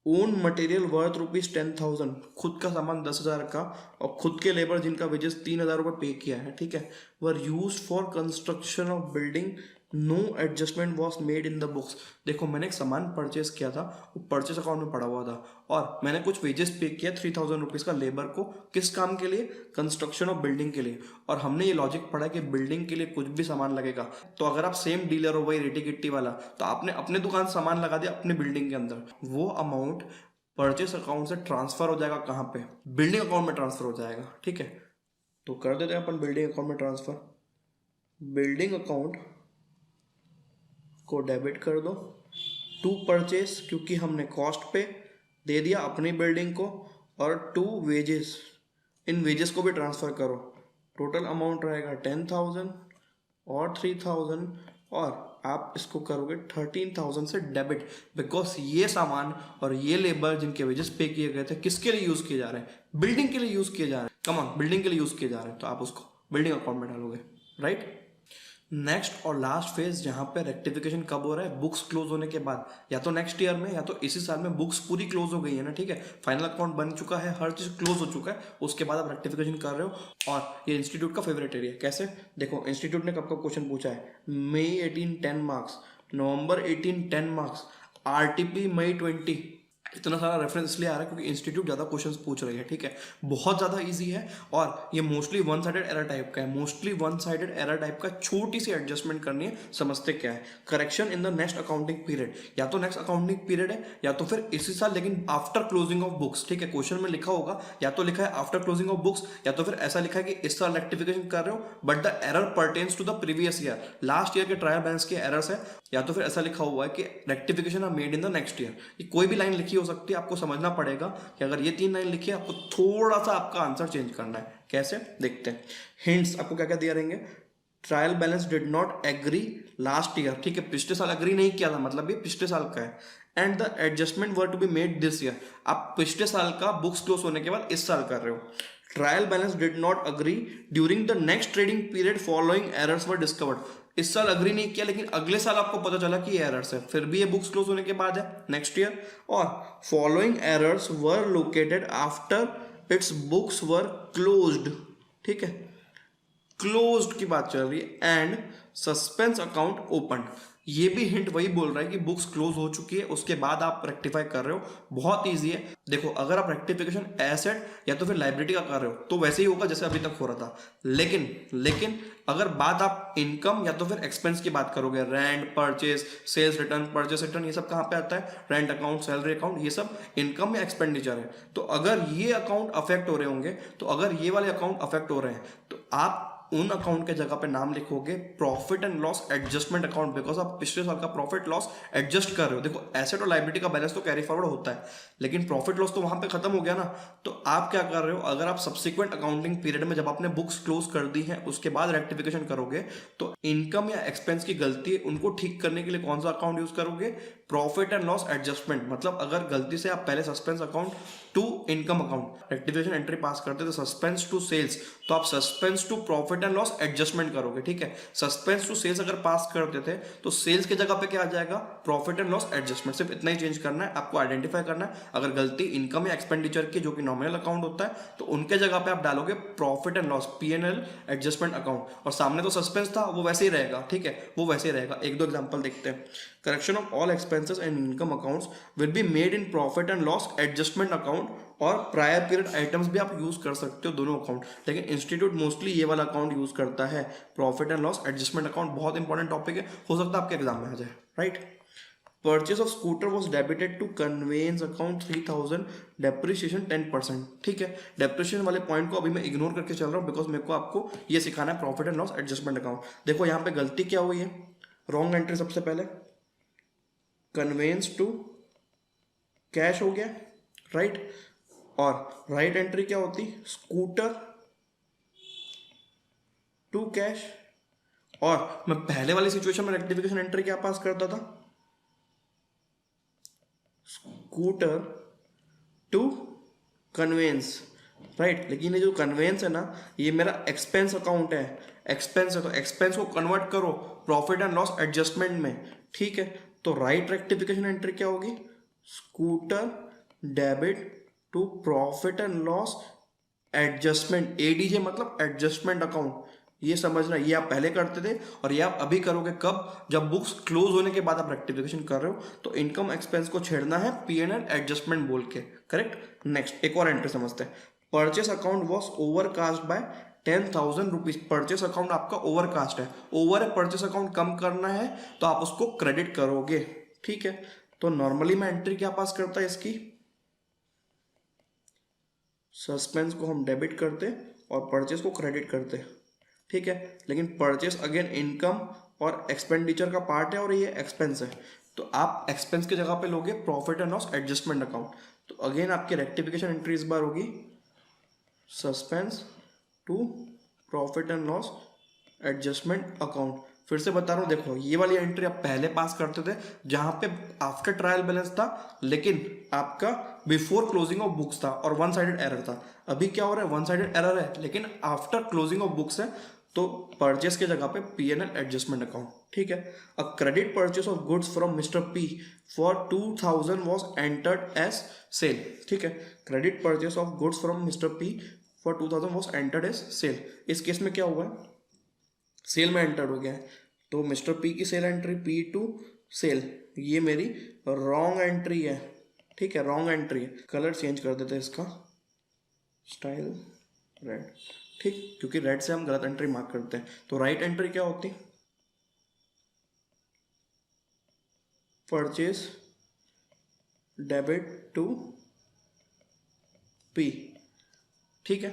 ओन मटेरियल वर्थ ₹10,000, खुद का सामान 10,000 का, और खुद के लेबर जिनका वेजेस 3,000 रुपये पे किया है। ठीक है, were used for construction of building, no adjustment was made in the books. देखो मैंने एक सामान परचेस किया था, वो परचेस अकाउंट में पड़ा हुआ था, और मैंने कुछ वेजेस पे किया 3,000 रुपीज़ का लेबर को। किस काम के लिए? कंस्ट्रक्शन ऑफ बिल्डिंग के लिए। और हमने ये लॉजिक पढ़ा कि बिल्डिंग के लिए कुछ भी सामान लगेगा, तो अगर आप सेम डीलर हो, वही रेटी गिट्टी वाला, तो आपने अपने दुकान से सामान लगा दिया अपने बिल्डिंग के अंदर, वो अमाउंट परचेस अकाउंट से ट्रांसफर हो जाएगा कहाँ पे? बिल्डिंग अकाउंट में ट्रांसफर हो जाएगा। ठीक है, तो कर देते हैं अपन बिल्डिंग अकाउंट में ट्रांसफर। बिल्डिंग अकाउंट को डेबिट कर दो टू परचेस, क्योंकि हमने कॉस्ट पे दे दिया अपनी बिल्डिंग को, और टू वेजेस इन वेजेस को भी ट्रांसफ़र करो, टोटल अमाउंट रहेगा 10,000 और 3,000, और आप इसको करोगे 13,000 से डेबिट, बिकॉज ये सामान और ये लेबर जिनके वेजेस पे किए गए थे किसके लिए यूज़ किए जा रहे हैं? बिल्डिंग के लिए यूज़ किए जा रहे हैं। कम ऑन, बिल्डिंग के लिए यूज़ किए जा रहे हैं, तो आप उसको बिल्डिंग अकाउंट में डालोगे, राइट। नेक्स्ट और लास्ट फेज जहाँ पे रेक्टिफिकेशन कब हो रहा है? बुक्स क्लोज होने के बाद, या तो नेक्स्ट ईयर में या तो इसी साल में बुक्स पूरी क्लोज हो गई है ना, ठीक है, फाइनल अकाउंट बन चुका है, हर चीज़ क्लोज हो चुका है, उसके बाद आप रेक्टिफिकेशन कर रहे हो। और ये इंस्टीट्यूट का फेवरेट एरिया कैसे? देखो, इंस्टीट्यूट ने कब कब क्वेश्चन पूछा है? मई 18 10 मार्क्स, नवंबर 18 10 मार्क्स, आरटीपी मई 20। इतना सारा रेफरेंस इसलिए आ रहा है क्योंकि इंस्टीट्यूट ज़्यादा क्वेश्चंस पूछ रही है, ठीक है, बहुत ज़्यादा इजी है, और ये mostly one sided error type का है, mostly one sided error type का, छोटी सी एडजस्टमेंट करनी है, समझते क्या है, correction in the next accounting period, या तो नेक्स्ट अकाउंटिंग पीरियड है या तो फिर इसी साल, लेकिन आफ्टर क्लोजिंग ऑफ बुक्स, ठीक है, क्वेश्चन में लिखा होगा या तो लिखा है आफ्टर क्लोजिंग ऑफ बुक्स, या तो फिर ऐसा लिखा है कि इस साल रेक्टिफिकेशन कर रहे हो but the error pertains to the previous year, last year के ट्रायल बैलेंस के एरर्स है, या तो फिर ऐसा लिखा हुआ है कि rectification are made in the next year. ये कोई भी लाइन लिखी हो सकती है, आपको समझना पड़ेगा कि अगर ये 3 लाइन लिखी है, आपको थोड़ा सा आपका आंसर चेंज करना है। कैसे? देखते हैं। हिंट्स आपको क्या क्या दिया रहेंगे? Trial balance did not agree last year, ठीक है, पिछले साल एग्री नहीं किया था, मतलब ये पिछले साल का है। And the adjustment were to be made this year, आप पिछले साल का बुक्स क्लोज होने के बाद इस साल कर रहे हो। Trial balance did not agree during the next trading period following errors were discovered, इस साल अग्री नहीं किया लेकिन अगले साल आपको पता चला कि ये एरर्स है, फिर भी ये बुक्स क्लोज होने के बाद है, नेक्स्ट ईयर। और following errors were located after it's books were closed, ठीक है, क्लोज्ड की बात चल रही है। एंड सस्पेंस अकाउंट ओपन, ये भी हिंट वही बोल रहा है कि बुक्स क्लोज हो चुकी है, उसके बाद आप रेक्टिफाई कर रहे हो, बहुत इजी है। देखो, अगर आप रेक्टिफिकेशन एसेट या तो फिर लाइबिलिटी का कर रहे हो तो वैसे ही होगा जैसे अभी तक हो रहा था, लेकिन अगर बात आप इनकम या तो फिर एक्सपेंस की बात करोगे, rent, purchase, sales return, purchase return, ये सब कहाँ पे आता है? रेंट अकाउंट, सैलरी अकाउंट, ये सब इनकम या एक्सपेंडिचर है। तो अगर ये अकाउंट अफेक्ट हो रहे होंगे, तो अगर ये वाले अकाउंट अफेक्ट हो रहे हैं, तो आप उन अकाउंट के जगह पे नाम लिखोगे profit and loss adjustment account, because आप पिछले साल का प्रॉफिट लॉस एडजस्ट कर रहे हो। देखो, एसेट और लायबिलिटी का बैलेंस तो कैरी फॉरवर्ड होता है, लेकिन प्रॉफिट लॉस तो वहां पे खत्म हो गया ना। तो आप क्या कर रहे हो? अगर आप सब्सिक्वेंट अकाउंटिंग पीरियड में जब आपने बुक्स क्लोज कर दी है उसके बाद रेक्टिफिकेशन करोगे, तो इनकम या एक्सपेंस की गलती उनको ठीक करने के लिए कौन सा अकाउंट यूज करोगे? Profit and loss adjustment. मतलब अगर गलती से आप पहले suspense account to income account rectification entry pass करते थे, सस्पेंस टू सेल्स, तो आप suspense to profit and loss adjustment करोगे, ठीक है। सस्पेंस टू सेल्स अगर पास करते थे तो सेल्स के जगह पे क्या आ जाएगा? Profit and loss adjustment. सिर्फ इतना ही चेंज करना है, आपको आइडेंटिफाई करना है। अगर गलती इनकम या एक्सपेंडिचर की, जो कि नॉमिनल अकाउंट होता है, तो उनके जगह पे आप डालोगे profit and loss, PNL adjustment account, और सामने तो सस्पेंस था, वो वैसे ही रहेगा, ठीक है, वो वैसे ही रहेगा। एक दो एग्जांपल देखते हैं। Correction of all expenses and income accounts will be made in profit and loss adjustment account, और प्रायर पीरियड आइटम्स भी आप यूज कर सकते हो, दोनों अकाउंट, लेकिन इंस्टीट्यूट मोस्टली ये वाला अकाउंट यूज करता है, profit and loss adjustment account. बहुत इंपॉर्टेंट टॉपिक है, हो सकता है आपके एग्जाम में आ जाए, right. Purchase of scooter was debited to conveyance account 3,000, depreciation 10%, ठीक है। डेप्रिसिएशन वाले पॉइंट को अभी मैं इग्नोर करके चल रहा हूँ, बिकॉज मेरे को आपको ये सिखाना है profit and loss adjustment account. देखो यहाँ पे गलती क्या हुई है, रॉन्ग एंट्री सबसे पहले, कन्वेंस टू कैश हो गया, राइट, और राइट एंट्री क्या होती? Scooter to cash. और मैं पहले वाली सिचुएशन में रेक्टिफिकेशन एंट्री क्या पास करता था? Scooter to conveyance, right. लेकिन ये जो कन्वेंस है ना, ये मेरा एक्सपेंस अकाउंट है, एक्सपेंस है, तो एक्सपेंस को कन्वर्ट करो प्रॉफिट एंड लॉस एडजस्टमेंट में, ठीक है। तो राइट रेक्टिफिकेशन एंट्री क्या होगी? Scooter debit to profit and loss adjustment, ADJ मतलब एडजस्टमेंट अकाउंट, ये समझना। ये आप पहले करते थे और ये आप अभी करोगे कब? जब बुक्स क्लोज होने के बाद आप रेक्टिफिकेशन कर रहे हो, तो इनकम एक्सपेंस को छेड़ना है पीएनएल एडजस्टमेंट बोल के, करेक्ट। नेक्स्ट एक और एंट्री समझते हैं। Purchase account was overcast by 10,000 rupees. Purchase account आपका ओवरकास्ट है, ओवर है, परचेस अकाउंट कम करना है, तो आप उसको क्रेडिट करोगे, ठीक है। तो नॉर्मली मैं एंट्री क्या पास करता है इसकी? सस्पेंस को हम डेबिट करते और परचेस को क्रेडिट करते, ठीक है। लेकिन परचेस अगेन इनकम और एक्सपेंडिचर का पार्ट है और ये एक्सपेंस है, तो आप एक्सपेंस की जगह पे लोगे profit and loss adjustment account. तो अगेन आपकी रेक्टिफिकेशन एंट्री इस बार होगी suspense to profit and loss adjustment account. फिर से बता रहा हूँ, देखो ये वाली एंट्री आप पहले पास करते थे जहां पे आफ्टर ट्रायल बैलेंस था, लेकिन आपका बिफोर क्लोजिंग ऑफ बुक्स था और वन साइडेड एरर था। अभी क्या हो रहा है, वन साइडेड एरर है लेकिन आफ्टर क्लोजिंग ऑफ बुक्स है, तो परचेस के जगह पे P&L एडजस्टमेंट अकाउंट। ठीक है, a credit purchase of goods from mister P for 2000 was entered as sale. ठीक है, credit purchase of goods from mister P for 2000 was entered as sale. इस केस में क्या हुआ है, सेल में एंटर हो गया है, तो मिस्टर पी की sale entry P to sale, ये मेरी रॉन्ग एंट्री है। ठीक है, रॉन्ग एंट्री है। कलर चेंज कर देते हैं इसका, स्टाइल रेड। ठीक, क्योंकि रेड से हम गलत एंट्री मार्क करते हैं। तो राइट एंट्री क्या होती, परचेज डेबिट टू पी। ठीक है,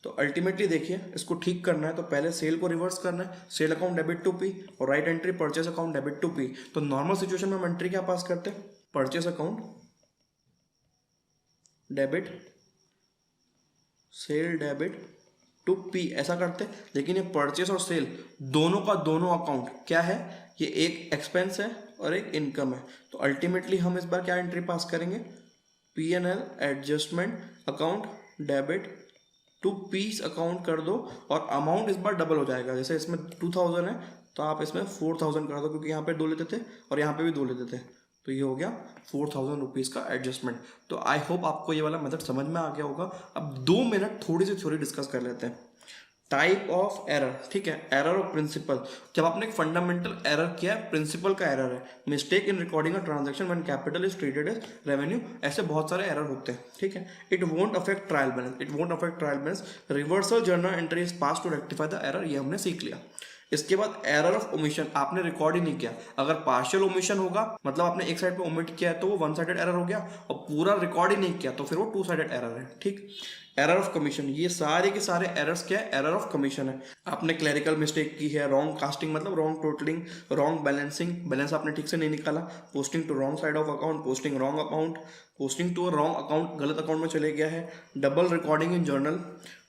तो अल्टीमेटली देखिए इसको ठीक करना है तो पहले सेल को रिवर्स करना है, sale account debit to P, और right entry purchase account debit to P. तो नॉर्मल सिचुएशन में हम एंट्री क्या पास करते हैं, purchase account debit sale debit to P, ऐसा करते हैं। लेकिन ये परचेस और सेल दोनों का दोनों अकाउंट क्या है, ये एक एक्सपेंस है और एक इनकम है। तो अल्टीमेटली हम इस बार क्या एंट्री पास करेंगे, P&L adjustment account debit to P's account कर दो, और अमाउंट इस बार डबल हो जाएगा। जैसे इसमें 2000 है तो आप इसमें 4000 कर दो, क्योंकि यहाँ पे 2 लेते थे और यहाँ पे भी 2 लेते थे, तो ये हो गया 4000 रुपीज़ का एडजस्टमेंट। तो आई होप आपको ये वाला मेथड समझ में आ गया होगा। अब 2 मिनट थोड़ी सी थ्योरी डिस्कस कर लेते हैं। टाइप ऑफ एरर, ठीक है, एरर ऑफ प्रिंसिपल। जब आपने एक फंडामेंटल एरर किया है, प्रिंसिपल का एरर है, mistake in recording a transaction when capital is treated as revenue, ऐसे बहुत सारे एरर होते हैं। ठीक है, it won't affect trial balance, it won't affect trial balance, reversal journal entry is pass to rectify the error, ये हमने सीख लिया। इसके बाद एरर ऑफ ओमिशन, आपने रिकॉर्ड ही नहीं किया। अगर पार्शियल ओमिशन होगा, मतलब आपने एक साइड पे ओमिट किया है, तो वो वन साइडेड एरर हो गया, और पूरा रिकॉर्ड ही नहीं किया तो फिर वो टू साइडेड एरर है। ठीक, एरर ऑफ कमीशन, ये सारे के सारे एरर्स क्या है, एरर ऑफ कमीशन है। आपने क्लरिकल मिस्टेक की है, रॉन्ग कास्टिंग मतलब wrong totalling, wrong balancing, balance आपने ठीक से नहीं निकाला, posting to wrong side of account, posting wrong account, posting to wrong account, गलत अकाउंट में चले गया है, double recording in journal,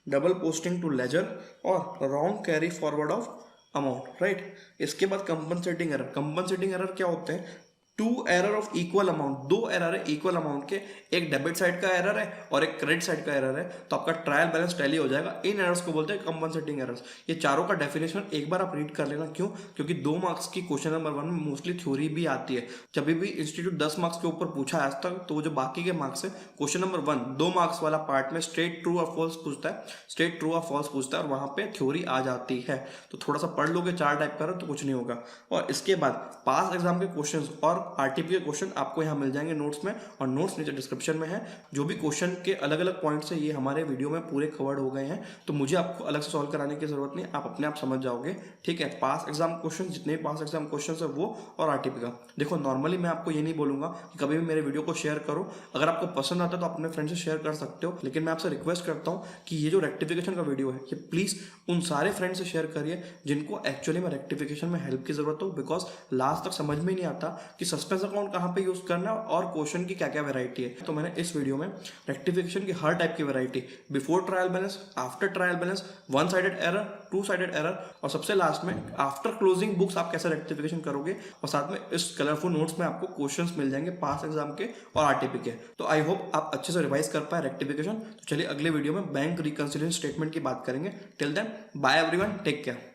double posting to ledger, और wrong carry forward of amount. Right, इसके बाद कंपनसेटिंग एरर। कंपनसेटिंग एरर क्या होते हैं, two error of equal amount, दो एरर है इक्वल अमाउंट के, एक डेबिट साइड का एरर है और एक क्रेडिट साइड का एरर है, तो आपका ट्रायल बैलेंस टैली हो जाएगा। इन एरर्स को बोलते हैं कंपनसेटिंग एरर्स। ये चारों का डेफिनेशन एक बार आप रीड कर लेना। क्यों, क्योंकि 2 मार्क्स की क्वेश्चन नंबर 1 में मोस्टली थ्योरी भी आती है। जब भी इंस्टीट्यूट 10 मार्क्स के ऊपर पूछा है आज तक, तो वो जो बाकी के मार्क्स है, क्वेश्चन नंबर 1 2 मार्क्स वाला पार्ट में स्ट्रेट ट्रू और फॉल्स पूछता है, स्ट्रेट ट्रू और फॉल्स पूछता है, और वहां पे थ्योरी आ जाती है। तो थोड़ा सा पढ़ लोगे, 4 टाइप करो तो कुछ नहीं होगा। और इसके बाद पास एग्जाम के क्वेश्चन और आरटीपी के क्वेश्चन आपको यहाँ मिल जाएंगे नोट्स में, और नोट्स नीचे डिस्क्रिप्शन में है। जो भी क्वेश्चन के अलग अलग पॉइंट्स है, ये हमारे वीडियो में पूरे कवर्ड हो गए हैं, तो मुझे आपको अलग से सॉल्व कराने की जरूरत नहीं, आप अपने आप समझ जाओगे। ठीक है, पास एग्जाम क्वेश्चन, जितने भी पास एग्जाम क्वेश्चन है वो, और आरटीपी का। देखो नॉर्मली मैं आपको ये नहीं बोलूंगा कि कभी भी मेरे वीडियो को शेयर करो, अगर आपको पसंद आता है तो अपने फ्रेंड से शेयर कर सकते हो, लेकिन मैं आपसे रिक्वेस्ट करता हूँ कि ये जो रेक्टिफिकेशन का वीडियो है, ये प्लीज उन सारे फ्रेंड से शेयर करिए जिनको एक्चुअली में रेक्टिफिकेशन में हेल्प की जरूरत हो, बिकॉज लास्ट तक समझ में नहीं आता कि सस्पेंस अकाउंट कहाँ पे यूज करना है और क्वेश्चन की क्या क्या वैरायटी है। तो मैंने इस वीडियो में रेक्टिफिकेशन की हर टाइप की variety, before trial balance, after trial balance, one sided error, two sided error, और सबसे लास्ट में आफ्टर क्लोजिंग बुक्स आप कैसे रेक्टिफिकेशन करोगे, और साथ में इस कलरफुल नोट्स में आपको क्वेश्चंस मिल जाएंगे पास एग्जाम के और आरटीपी के। तो आई होप आप अच्छे से रिवाइज कर पाए रेक्टिफिकेशन। तो चलिए अगले वीडियो में बैंक रिकंसिलिएशन स्टेटमेंट की बात करेंगे। Till then bye everyone, take care.